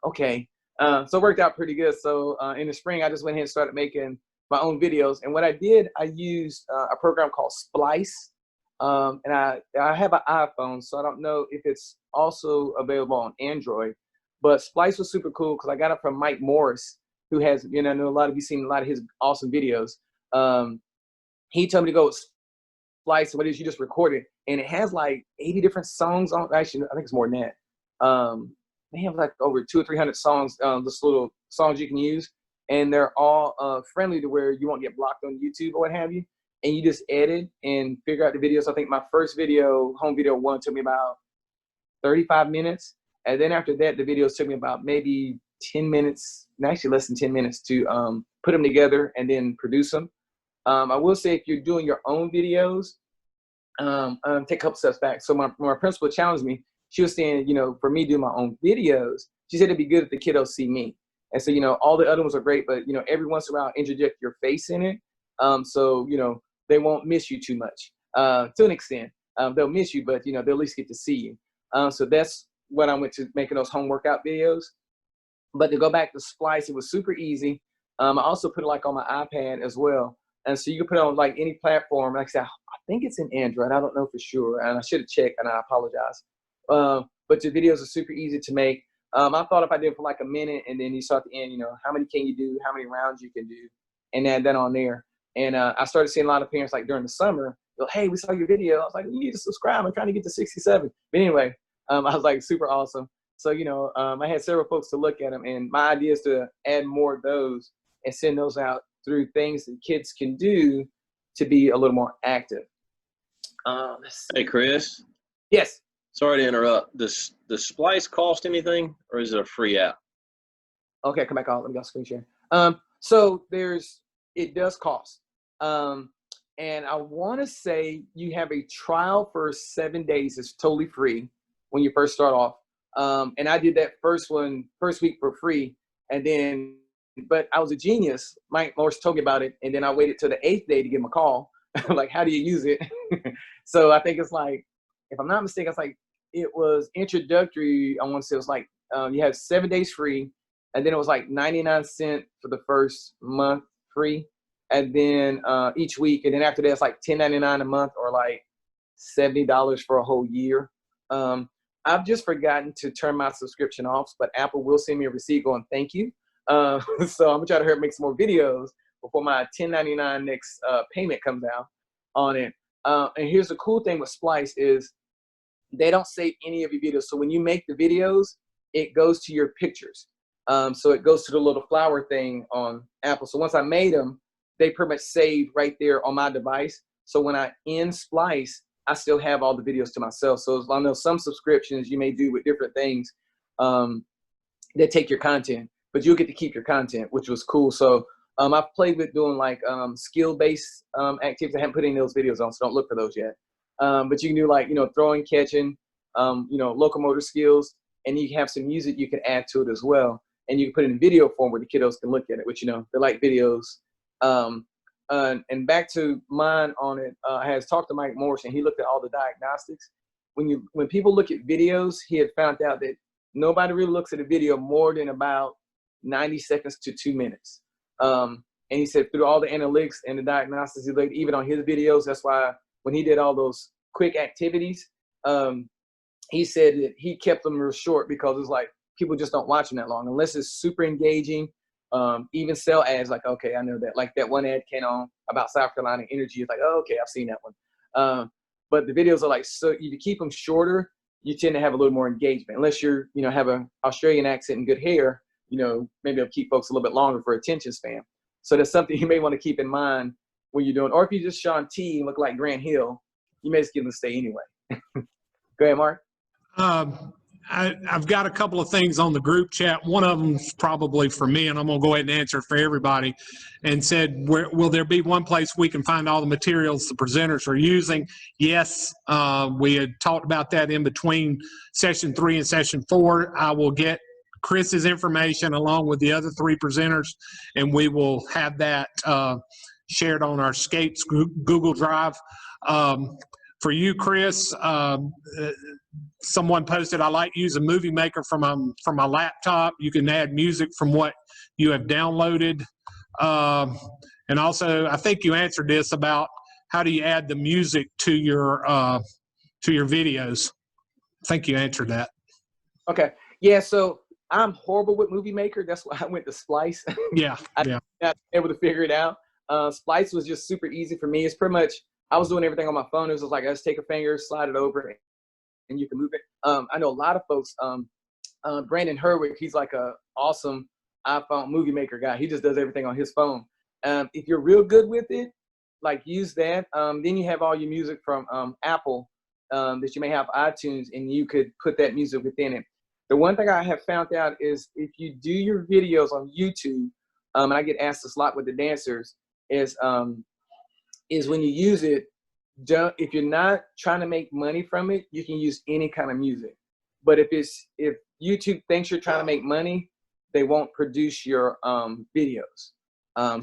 S2: okay. So it worked out pretty good. So in the spring, I just went ahead and started making my own videos. And what I did, I used a program called Splice. And I have an iPhone, so I don't know if it's also available on Android. But Splice was super cool because I got it from Mike Morris, who has, I know a lot of you seen a lot of his awesome videos. He told me to go with Splice. What it is, you just record it, and it has like 80 different songs on. Actually, I think it's more than that. They have like over 200 or 300 songs, just little songs you can use, and they're all friendly to where you won't get blocked on YouTube or what have you. And you just edit and figure out the videos. I think my first video, home video one, took me about 35 minutes. And then after that, the videos took me about maybe 10 minutes, actually less than 10 minutes to put them together and then produce them. I will say if you're doing your own videos, take a couple steps back. So my principal challenged me. She was saying, for me doing my own videos, she said it'd be good if the kiddos see me. And so, all the other ones are great, but, every once in a while, interject your face in it. So, they won't miss you too much. To an extent, they'll miss you, but, they'll at least get to see you. So that's what I went to making those home workout videos. But to go back to Splice, it was super easy. I also put it like on my iPad as well. And so you can put it on like any platform. Like I said, I think it's in Android. I don't know for sure. And I should have checked, and I apologize. But the videos are super easy to make. I thought if I did it for like a minute and then you saw at the end, how many can you do, how many rounds you can do, and add that on there. And I started seeing a lot of parents like during the summer, go, hey, we saw your video. I was like, you need to subscribe. I'm trying to get to 67. But anyway, I was like super awesome. So, I had several folks to look at them, and my idea is to add more of those and send those out through things that kids can do to be a little more active.
S8: Hey, Chris.
S2: Yes.
S8: Sorry to interrupt. Does Splice cost anything, or is it a free app?
S2: Okay, come back on. Let me go screen share. So it does cost. And I want to say you have a trial for 7 days. It's totally free when you first start off. And I did that first week for free. But I was a genius. Mike Morris told me about it. And then I waited till the 8th day to give him a call. Like, how do you use it? So I think it's like, if I'm not mistaken, it was introductory. I want to say it was like, you have 7 days free. And then it was like 99 cents for the first month free. And then each week. And then after that, it's like $10.99 a month or like $70 for a whole year. I've just forgotten to turn my subscription off, but Apple will send me a receipt going, thank you. So I'm gonna try to hurry up make some more videos before my $10.99 next payment comes out on it. And here's the cool thing with Splice is they don't save any of your videos. So when you make the videos, it goes to your pictures. So it goes to the little flower thing on Apple. So once I made them, they pretty much saved right there on my device. So when I end Splice, I still have all the videos to myself. So I know some subscriptions you may do with different things that take your content, but you'll get to keep your content, which was cool. So I've played with doing like skill-based activities. I haven't put any of those videos on, so don't look for those yet. But you can do like, throwing, catching, locomotor skills, and you can have some music you can add to it as well. And you can put it in video form where the kiddos can look at it, which, they like videos. And back to mine on it, I had talked to Mike Morris, and he looked at all the diagnostics. When people look at videos, he had found out that nobody really looks at a video more than about 90 seconds to 2 minutes. And he said through all the analytics and the diagnostics he looked, even on his videos, that's why when he did all those quick activities, he said that he kept them real short because it's like people just don't watch them that long unless it's super engaging. Even sell ads, like, okay, I know that. Like that one ad came on about South Carolina energy. It's like, oh, okay, I've seen that one. But the videos are like, so if you keep them shorter, you tend to have a little more engagement. Unless you're, have an Australian accent and good hair, maybe it'll keep folks a little bit longer for attention span. So that's something you may want to keep in mind when you're doing, or if you just Sean T and look like Grant Hill, you may just get them to stay anyway. Go ahead, Mark.
S1: I've got a couple of things on the group chat. One of them's probably for me, and I'm going to go ahead and answer it for everybody. And said, will there be one place we can find all the materials the presenters are using? Yes, we had talked about that in between session 3 and session 4. I will get Chris's information along with the other 3 presenters, and we will have that shared on our Skates Google Drive. For you, Chris, someone posted, I like using Movie Maker from my laptop. You can add music from what you have downloaded. And also, I think you answered this about how do you add the music to your videos. I think you answered that.
S2: Okay. Yeah, so I'm horrible with Movie Maker. That's why I went to Splice.
S1: Yeah, yeah.
S2: Not able to figure it out. Splice was just super easy for me. It's pretty much, I was doing everything on my phone. It was just like, I just take a finger, slide it over, and you can move it. I know a lot of folks, Brandon Herwick, he's like a awesome iPhone Movie Maker guy. He just does everything on his phone. If you're real good with it, like use that. Then you have all your music from Apple that you may have iTunes, and you could put that music within it. The one thing I have found out is if you do your videos on YouTube, and I get asked this a lot with the dancers, is when you use it, if you're not trying to make money from it, you can use any kind of music. But if YouTube thinks you're trying to make money, they won't produce your videos.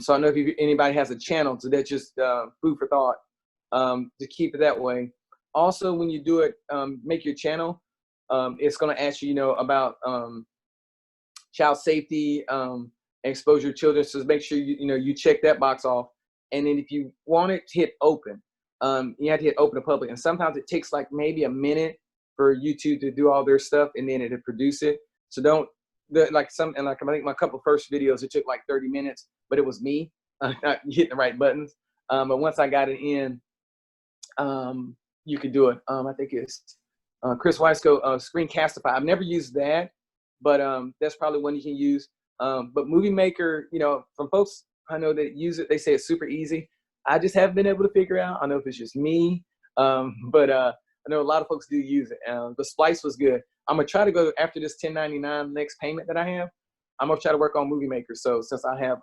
S2: So I know if anybody has a channel, so that's just food for thought to keep it that way. Also, when you do it, make your channel, it's going to ask you, about child safety, exposure to children. So make sure you check that box off. And then if you want it, hit open. You have to hit open to public. And sometimes it takes like maybe a minute for YouTube to do all their stuff, and then it'll produce it. So don't I think my couple first videos, it took like 30 minutes, but it was me not hitting the right buttons. But once I got it in, you could do it. I think it's Chris Weisco, Screencastify. I've never used that, but that's probably one you can use. But Movie Maker, from folks I know that use it, they say it's super easy. I just haven't been able to figure out. I don't know if it's just me, but I know a lot of folks do use it. The Splice was good. I'm gonna try to go after this 1099 next payment that I have. I'm gonna try to work on Movie Maker. So since I have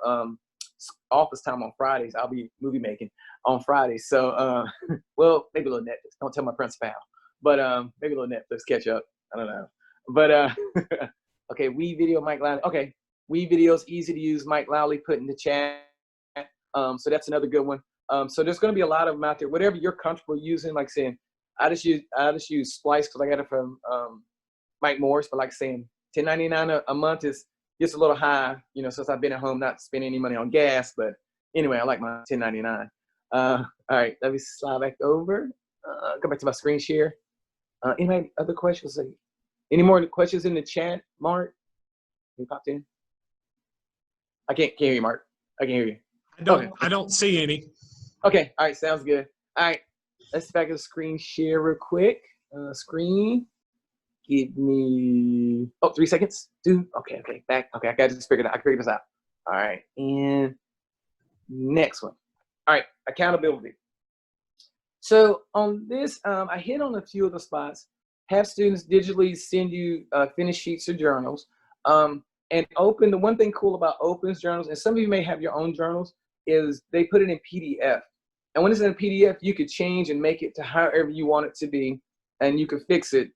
S2: office time on Fridays, I'll be movie making on Fridays. So well, maybe a little Netflix. Don't tell my principal. But maybe a little Netflix catch up. I don't know. But okay, WeVideo, Mike Lowley. Okay, WeVideo's easy to use. Mike Lowley put in the chat. So that's another good one. So there's going to be a lot of them out there. Whatever you're comfortable using, like saying, I just use Splice because I got it from Mike Morris. But like saying, $10.99 a month is just a little high, since I've been at home, not spending any money on gas. But anyway, I like my $10.99. All right, let me slide back over. Go back to my screen share. Any other questions? Any more questions in the chat, Mark? You popped in. I can't hear you, Mark. I can hear you.
S1: I don't see any.
S2: Okay. All right. Sounds good. All right. Let's back to the screen share real quick. Screen. Give me 3 seconds. Dude. Okay. Back. Okay. I got to figure it out. I can figure this out. All right. And next one. All right. Accountability. So on this, I hit on a few of the spots. Have students digitally send you finished sheets or journals. And Open, the one thing cool about Open's journals, and some of you may have your own journals, is they put it in PDF. And when it's in a PDF, you could change and make it to however you want it to be, and you can fix it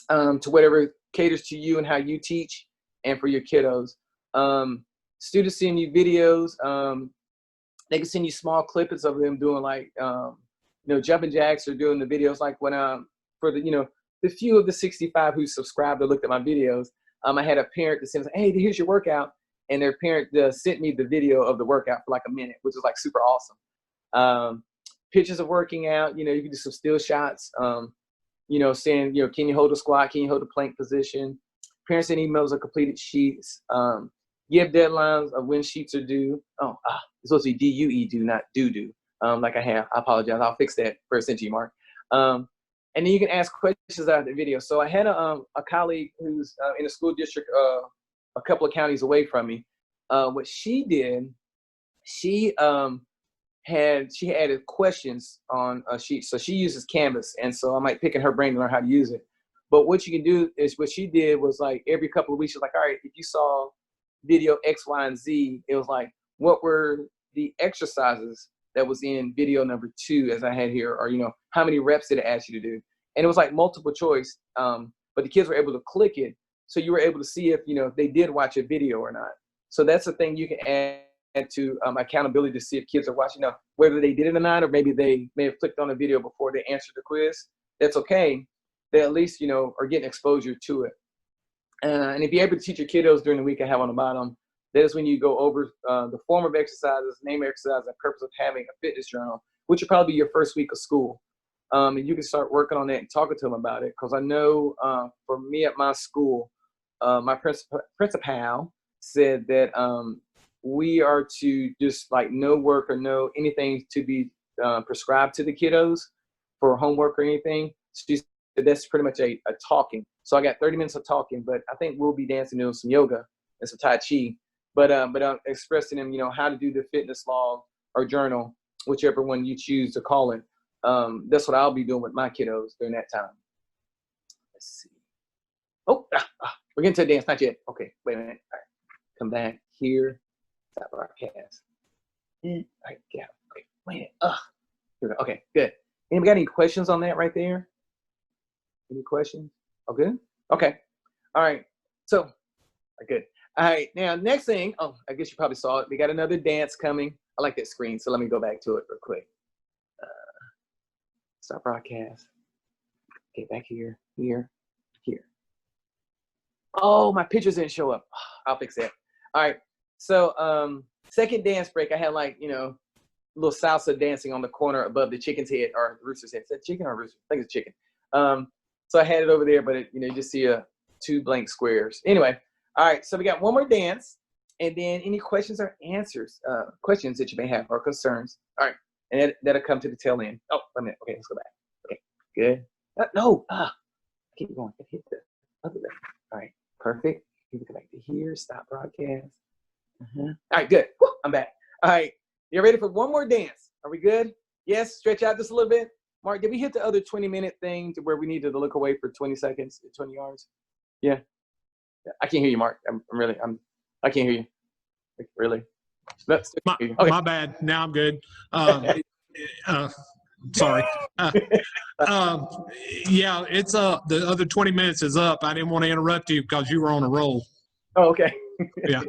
S2: to whatever caters to you and how you teach and for your kiddos. Students send you videos. They can send you small clippings of them doing like, jumping jacks or doing the videos like when for the few of the 65 who subscribed or looked at my videos. I had a parent that said, hey, here's your workout. And their parent sent me the video of the workout for like a minute, which is like super awesome. Pictures of working out, you can do some still shots, saying, can you hold a squat? Can you hold a plank position? Parents send emails of completed sheets. Give deadlines of when sheets are due. It's supposed to be D-U-E, do, not do. Like I have. I apologize. I'll fix that for a sent to you, Mark. And then you can ask questions out of the video. So I had a colleague who's in a school district a couple of counties away from me. What she did, she added questions on a sheet. So she uses Canvas. And so I might pick in her brain to learn how to use it. But what you can do is what she did was like every couple of weeks, she's like, all right, if you saw video X, Y, and Z, it was like, what were the exercises that was in video number 2 as I had here, or, you know, how many reps did it ask you to do? And it was like multiple choice, but the kids were able to click it. So you were able to see if, you know, if they did watch a video or not. So that's the thing you can add to accountability to see if kids are watching. Now, whether they did it or not, or maybe they may have clicked on a video before they answered the quiz, that's okay. They at least, you know, are getting exposure to it. And if you're able to teach your kiddos during the week, I have on the bottom, that is when you go over the form of exercises, name of exercise, and purpose of having a fitness journal, which will probably be your first week of school. And you can start working on that and talking to them about it. Because I know for me at my school, my principal said that we are to just like no work or no anything to be prescribed to the kiddos for homework or anything. She said that's pretty much a talking. So I got 30 minutes of talking, but I think we'll be dancing, doing some yoga and some Tai Chi. But I'm expressing them, you know, how to do the fitness log or journal, whichever one you choose to call it. That's what I'll be doing with my kiddos during that time. Let's see. Oh, we're getting to the dance, not yet. Okay, wait a minute. All right. Come back here. Stop broadcast. All right, yeah. Okay, wait a minute. Here we go. Okay, good. Anybody got any questions on that right there? Any questions? Oh, good? Okay. All right. So, good. All right. Now, next thing, oh, I guess you probably saw it. We got another dance coming. I like that screen, so let me go back to it real quick. Stop broadcast. Okay, back here, here, here. Oh, my pictures didn't show up. I'll fix that. All right. So, second dance break, I had like, you know, a little salsa dancing on the corner above the chicken's head, or rooster's head. Is that chicken or rooster? I think it's chicken. So I had it over there, but it, you know, you just see 2 blank squares. Anyway, all right. So we got one more dance, and then any questions or answers, questions that you may have or concerns. All right, and that'll come to the tail end. Oh, wait a minute. Okay, let's go back. Okay, good. No, keep going. Hit the other way. All right, perfect. You can go back to here. Stop broadcast. All right, good. Woo, I'm back. All right, you ready for one more dance? Are we good? Yes. Stretch out just a little bit. Mark, did we hit the other 20-minute thing to where we needed to look away for 20 seconds, 20 yards? Yeah. I can't hear you, Mark. I can't hear you. Really?
S1: Okay. My bad. Now I'm good. Sorry. Yeah, it's the other 20 minutes is up. I didn't want to interrupt you because you were on a roll.
S2: Oh, okay.
S1: Yeah.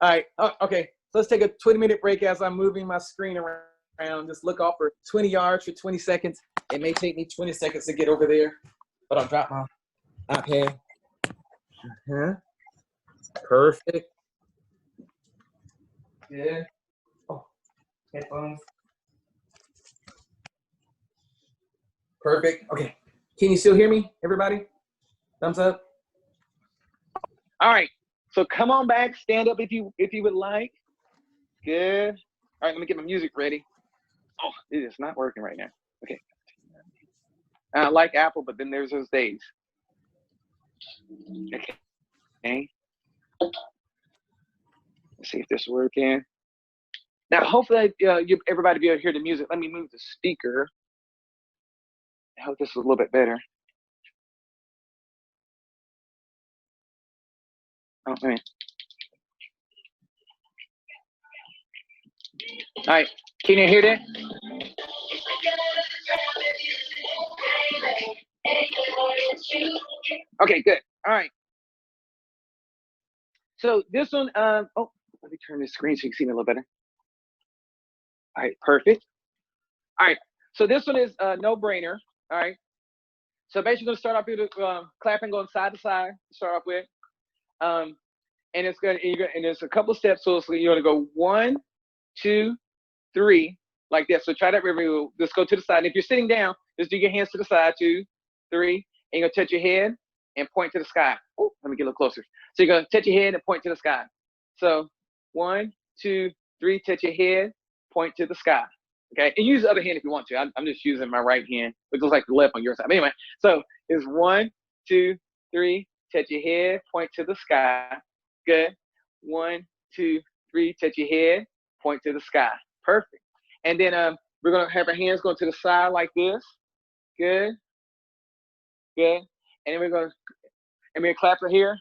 S2: All right. Okay. So let's take a 20-minute break as I'm moving my screen around. Just look off for 20 yards for 20 seconds. It may take me 20 seconds to get over there, but I'll drop my iPad. Perfect. Good. Oh, headphones. Perfect. Okay. Can you still hear me, everybody? Thumbs up.
S3: All right. So come on back. Stand up if you would like. Good. All right. Let me get my music ready. Oh, it is not working right now. Okay. I like Apple, but then there's those days. Okay. Let's see if this is working. Now, hopefully, everybody be able to hear the music. Let me move the speaker. I hope this is a little bit better. Oh, man. All right. Can you hear that? Okay, good. All right. So this one, oh, let me turn this screen so you can see me a little better. All right, perfect. All right, so this one is a no-brainer. All right. So basically, going to start off with clapping, going side to side. To start off with, and it's going to, and there's a couple steps. So you're going to go 1, 2, 3, like this. So try that review. Just go to the side. And if you're sitting down, just do your hands to the side. 2, 3, and you're going to touch your head and point to the sky. Oh, let me get a little closer. So you're going to touch your head and point to the sky. So 1, 2, 3, touch your head, point to the sky. Okay, and use the other hand if you want to. I'm just using my right hand, which looks like the left on your side. But anyway, so it's 1, 2, 3, touch your head, point to the sky. Good. 1, 2, 3, touch your head, point to the sky. Perfect. And then we're gonna have our hands going to the side like this. Good. Good.
S2: and then we're gonna clap her here,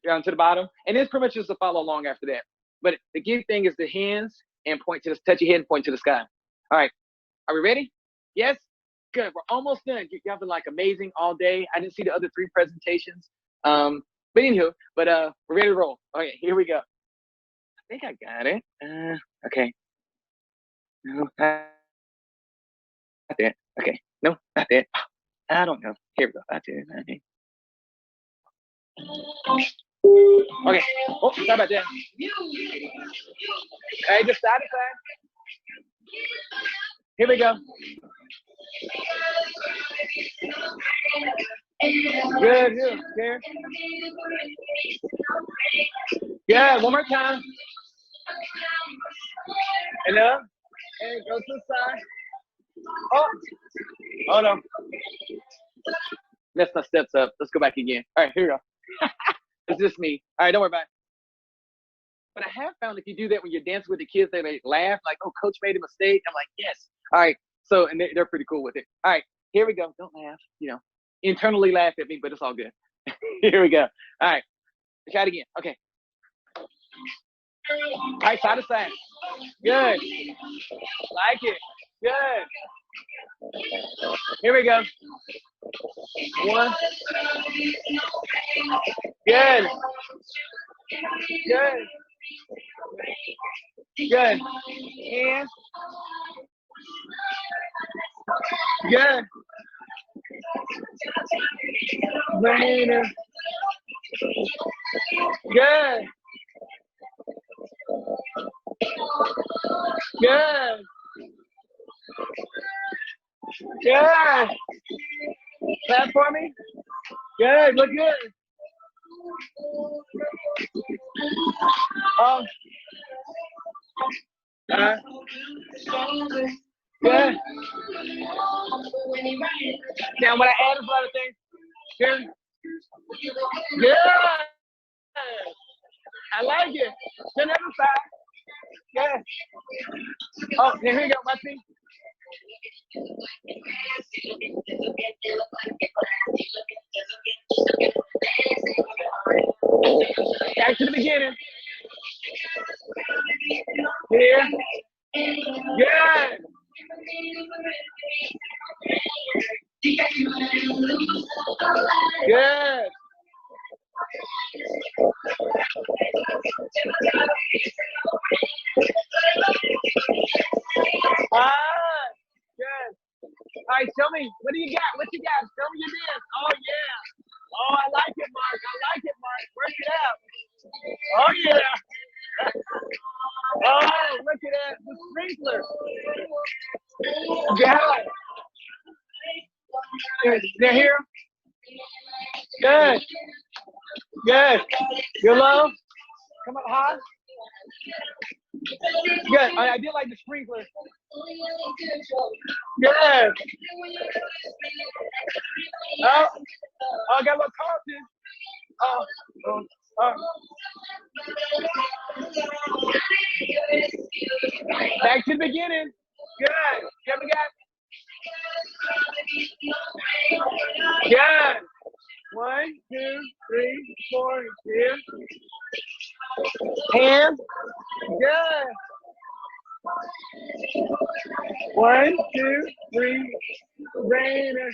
S2: down to the bottom, and it's pretty much just to follow along after that. But the key thing is the hands and touch your head and point to the sky. All right, are we ready? Yes? Good, we're almost done. Y'all been like amazing all day. I didn't see the other 3 presentations. But anywho, we're ready to roll. Okay, here we go. I think I got it. Okay. No, not that. Okay, no, not that. I don't know. Here we go. That's it. Okay. Oh, sorry about that. Hey, just side to side. Here we go. Good, good. There. Good. One more time. And up. And go to the side. Oh no. Messed my steps up. Let's go back again. All right, here we go. It's just me. All right, don't worry about it. But I have found if you do that when you're dancing with the kids, they laugh like, "Oh, coach made a mistake." I'm like, "Yes." All right. So, and they're pretty cool with it. All right, here we go. Don't laugh. You know, internally laugh at me, but it's all good. Here we go. All right, try it again. Okay. All right, side to side. Good. Like it. Good. Here we go. 1. Good. Good. Good. And good. Rainer. Good. Good. Good. Clap for me. Good. Look good. Good. Now, when I add a lot of things, good. Good. I like it. To the other side. Good. Oh, here we go. Watch me. Back to the beginning. Here. Good. Good. Good. All right, show me. What do you got? What you got? Show me your dance. Oh, yeah. Oh, I like it, Mark. I like it, Mark. Work it out. Oh, yeah. Oh, look at that. The sprinkler. Good. They're here. Good. Good. You're low. Come up high. Good. I did like the sprinkler. Good. Oh, I got a little Carlton. Back to the beginning. Good. Here we go. Good. 1, 2, 3, 4. Here. Hands. Good. 1, 2, 3. Rainer.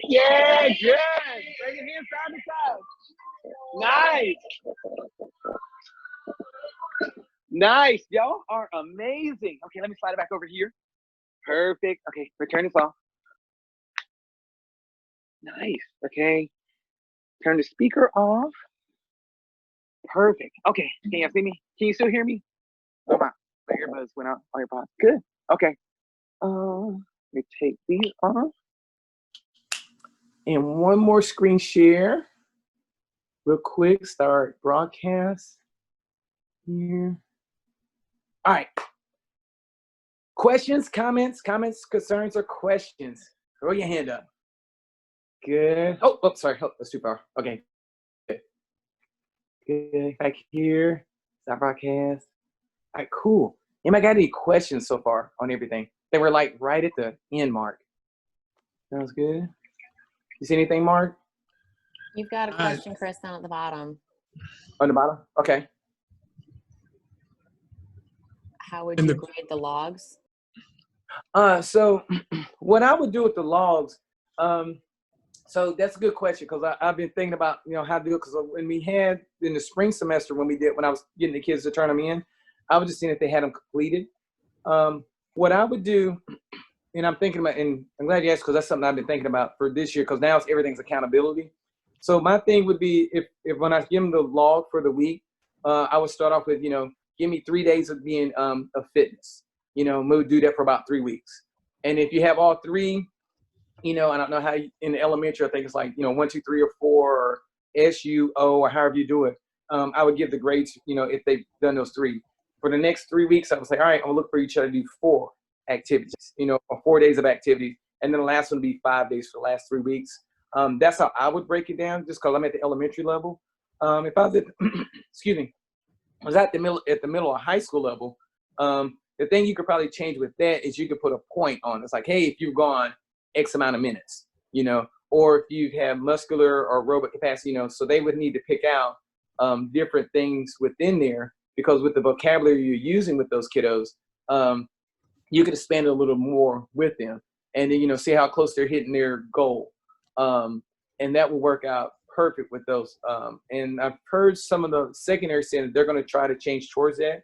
S2: Yeah, good. Bring it here side to side. Nice. Nice. Y'all are amazing. Okay, let me slide it back over here. Perfect. Okay, return this off. Nice. Okay. Turn the speaker off. Perfect. Okay. Can you see me? Can you still hear me? Oh my earbuds went out. All your pods. Good. Okay. Let me take these off. And one more screen share. Real quick. Start broadcast. Here. All right. Questions, comments, concerns, or questions? Throw your hand up. Good. Oh, sorry. Oh, that's too far. Okay. Good. Back here. Stop broadcast. All right, cool. Anybody got any questions so far on everything? They were like right at the end mark. Sounds good. You see anything, Mark?
S9: You've got a question, Chris, down at the bottom.
S2: On the bottom? Okay.
S9: How would you grade the logs?
S2: So what I would do with the logs, so that's a good question, because I've been thinking about, how to do it, because when we had in the spring semester, when I was getting the kids to turn them in, I was just seeing if they had them completed. What I would do, and I'm thinking about, and I'm glad you asked, because that's something I've been thinking about for this year, because now everything's accountability. So my thing would be, if when I give them the log for the week, I would start off with, give me 3 days of being of fitness. We'll do that for about 3 weeks. And if you have all three, I don't know how in the elementary, I think it's like, 1, 2, 3, or 4, or SUO, or however you do it. I would give the grades, if they've done those 3. For the next 3 weeks, I would say, all right, I'm gonna look for each other to do 4 activities, or 4 days of activity. And then the last one would be 5 days for the last 3 weeks. That's how I would break it down, just because I'm at the elementary level. If I was at, excuse me, I was at the middle or high school level, the thing you could probably change with that is you could put a point on. It's like, hey, if you've gone X amount of minutes, or if you have muscular or aerobic capacity, so they would need to pick out different things within there, because with the vocabulary you're using with those kiddos, you could expand it a little more with them, and then, see how close they're hitting their goal. And that will work out perfect with those. And I've heard some of the secondary saying they're going to try to change towards that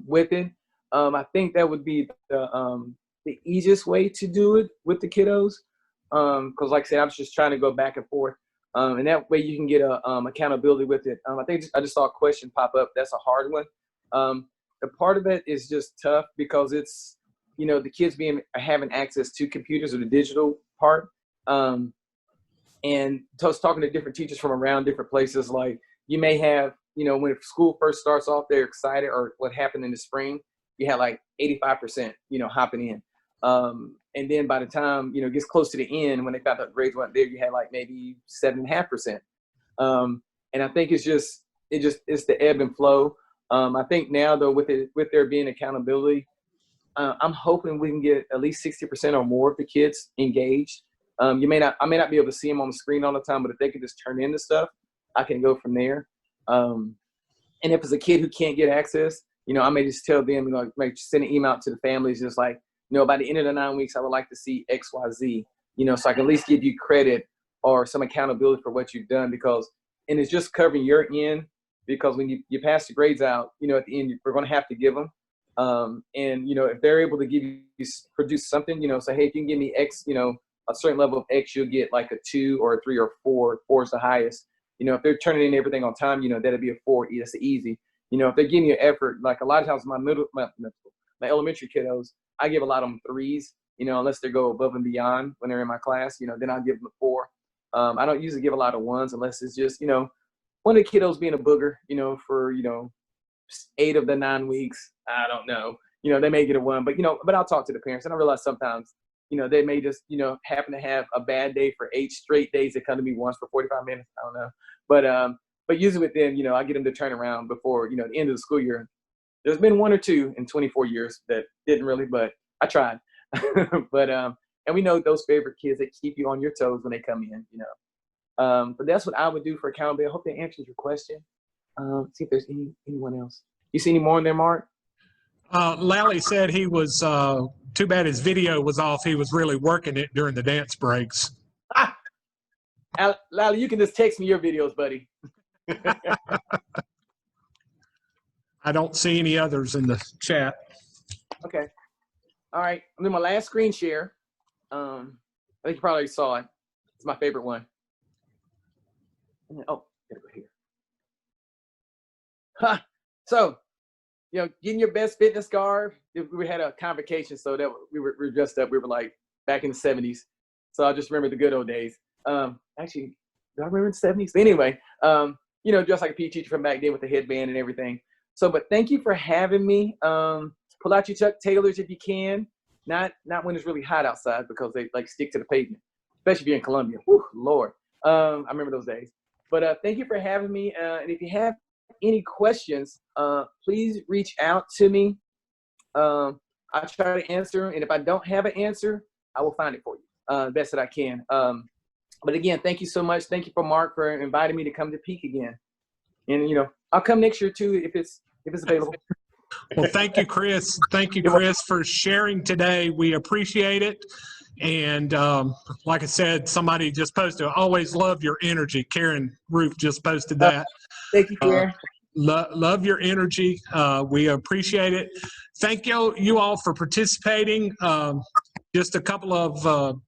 S2: with it. I think that would be the easiest way to do it with the kiddos. Because like I said, I was just trying to go back and forth. And that way you can get accountability with it. I think I just saw a question pop up. That's a hard one. The part of it is just tough, because it's, the kids having access to computers, or the digital part. And I was talking to different teachers from around different places. Like, you may have, when school first starts off, they're excited, or what happened in the spring, you had like 85%, hopping in. And then by the time, it gets close to the end, when they found out grades weren't there, you had like maybe 7.5%. And I think it's the ebb and flow. I think now though, with there being accountability, I'm hoping we can get at least 60% or more of the kids engaged. I may not be able to see them on the screen all the time, but if they can just turn in the stuff, I can go from there. And if it's a kid who can't get access, I may just tell them, send an email to the families, just like, by the end of the 9 weeks, I would like to see X, Y, Z, so I can at least give you credit or some accountability for what you've done, and it's just covering your end, because when you pass the grades out, at the end, we're going to have to give them. And, if they're able to produce something, say, hey, if you can give me X, a certain level of X, you'll get like a 2 or a 3 or 4. 4 is the highest. If they're turning in everything on time, that'll be a 4. That's easy. If they're giving you effort, like a lot of times my elementary kiddos, I give a lot of them 3s, unless they go above and beyond when they're in my class, then I'll give them a 4. I don't usually give a lot of 1s unless it's just, one of the kiddos being a booger, for, 8 of the 9 weeks. I don't know. They may get a 1, but I'll talk to the parents, and I realize sometimes, they may just, happen to have a bad day for 8 straight days. They come to me once for 45 minutes. I don't know. But usually with them, I get them to turn around before, the end of the school year. There's been 1 or 2 in 24 years that didn't really, but I tried. But, and we know those favorite kids that keep you on your toes when they come in, but that's what I would do for accountability. I hope that answers your question. See if there's anyone else. You see any more in there, Mark?
S1: Lally said he was, too bad his video was off. He was really working it during the dance breaks.
S2: Lally, you can just text me your videos, buddy.
S1: I don't see any others in the chat.
S2: Okay. All right. I'm doing my last screen share. I think you probably saw it. It's my favorite one. Oh, gotta go here. Huh. So, getting your best fitness garb. We had a convocation, so that we were dressed up. We were like back in the 70s. So I just remember the good old days. Actually, do I remember the 70s? But anyway, dressed like a PE teacher from back then with the headband and everything. So, but thank you for having me. Pull out your Chuck Taylors if you can. Not when it's really hot outside, because they like stick to the pavement, especially if you're in Columbia. Whew, Lord. I remember those days. But thank you for having me. And if you have any questions, please reach out to me. I'll try to answer. And if I don't have an answer, I will find it for you. best that I can. But again, thank you so much. Thank you for Mark for inviting me to come to Peak again. And, you know, I'll come next year too if it's available.
S1: Well, thank you, Chris. Thank you, Chris, for sharing today. We appreciate it. And like I said, somebody just posted, always love your energy. Karen Roof just posted that.
S2: Thank you, Karen.
S1: Love your energy. We appreciate it. Thank you all for participating. Just a couple of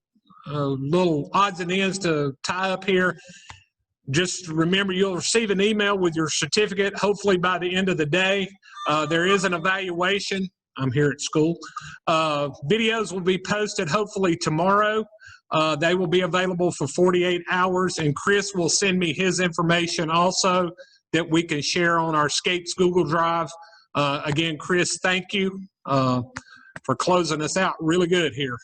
S1: little odds and ends to tie up here. Just remember, you'll receive an email with your certificate, hopefully by the end of the day. There is an evaluation. I'm here at school. Videos will be posted hopefully tomorrow. They will be available for 48 hours, and Chris will send me his information also that we can share on our Skates Google Drive. Again, Chris, thank you for closing us out really good here.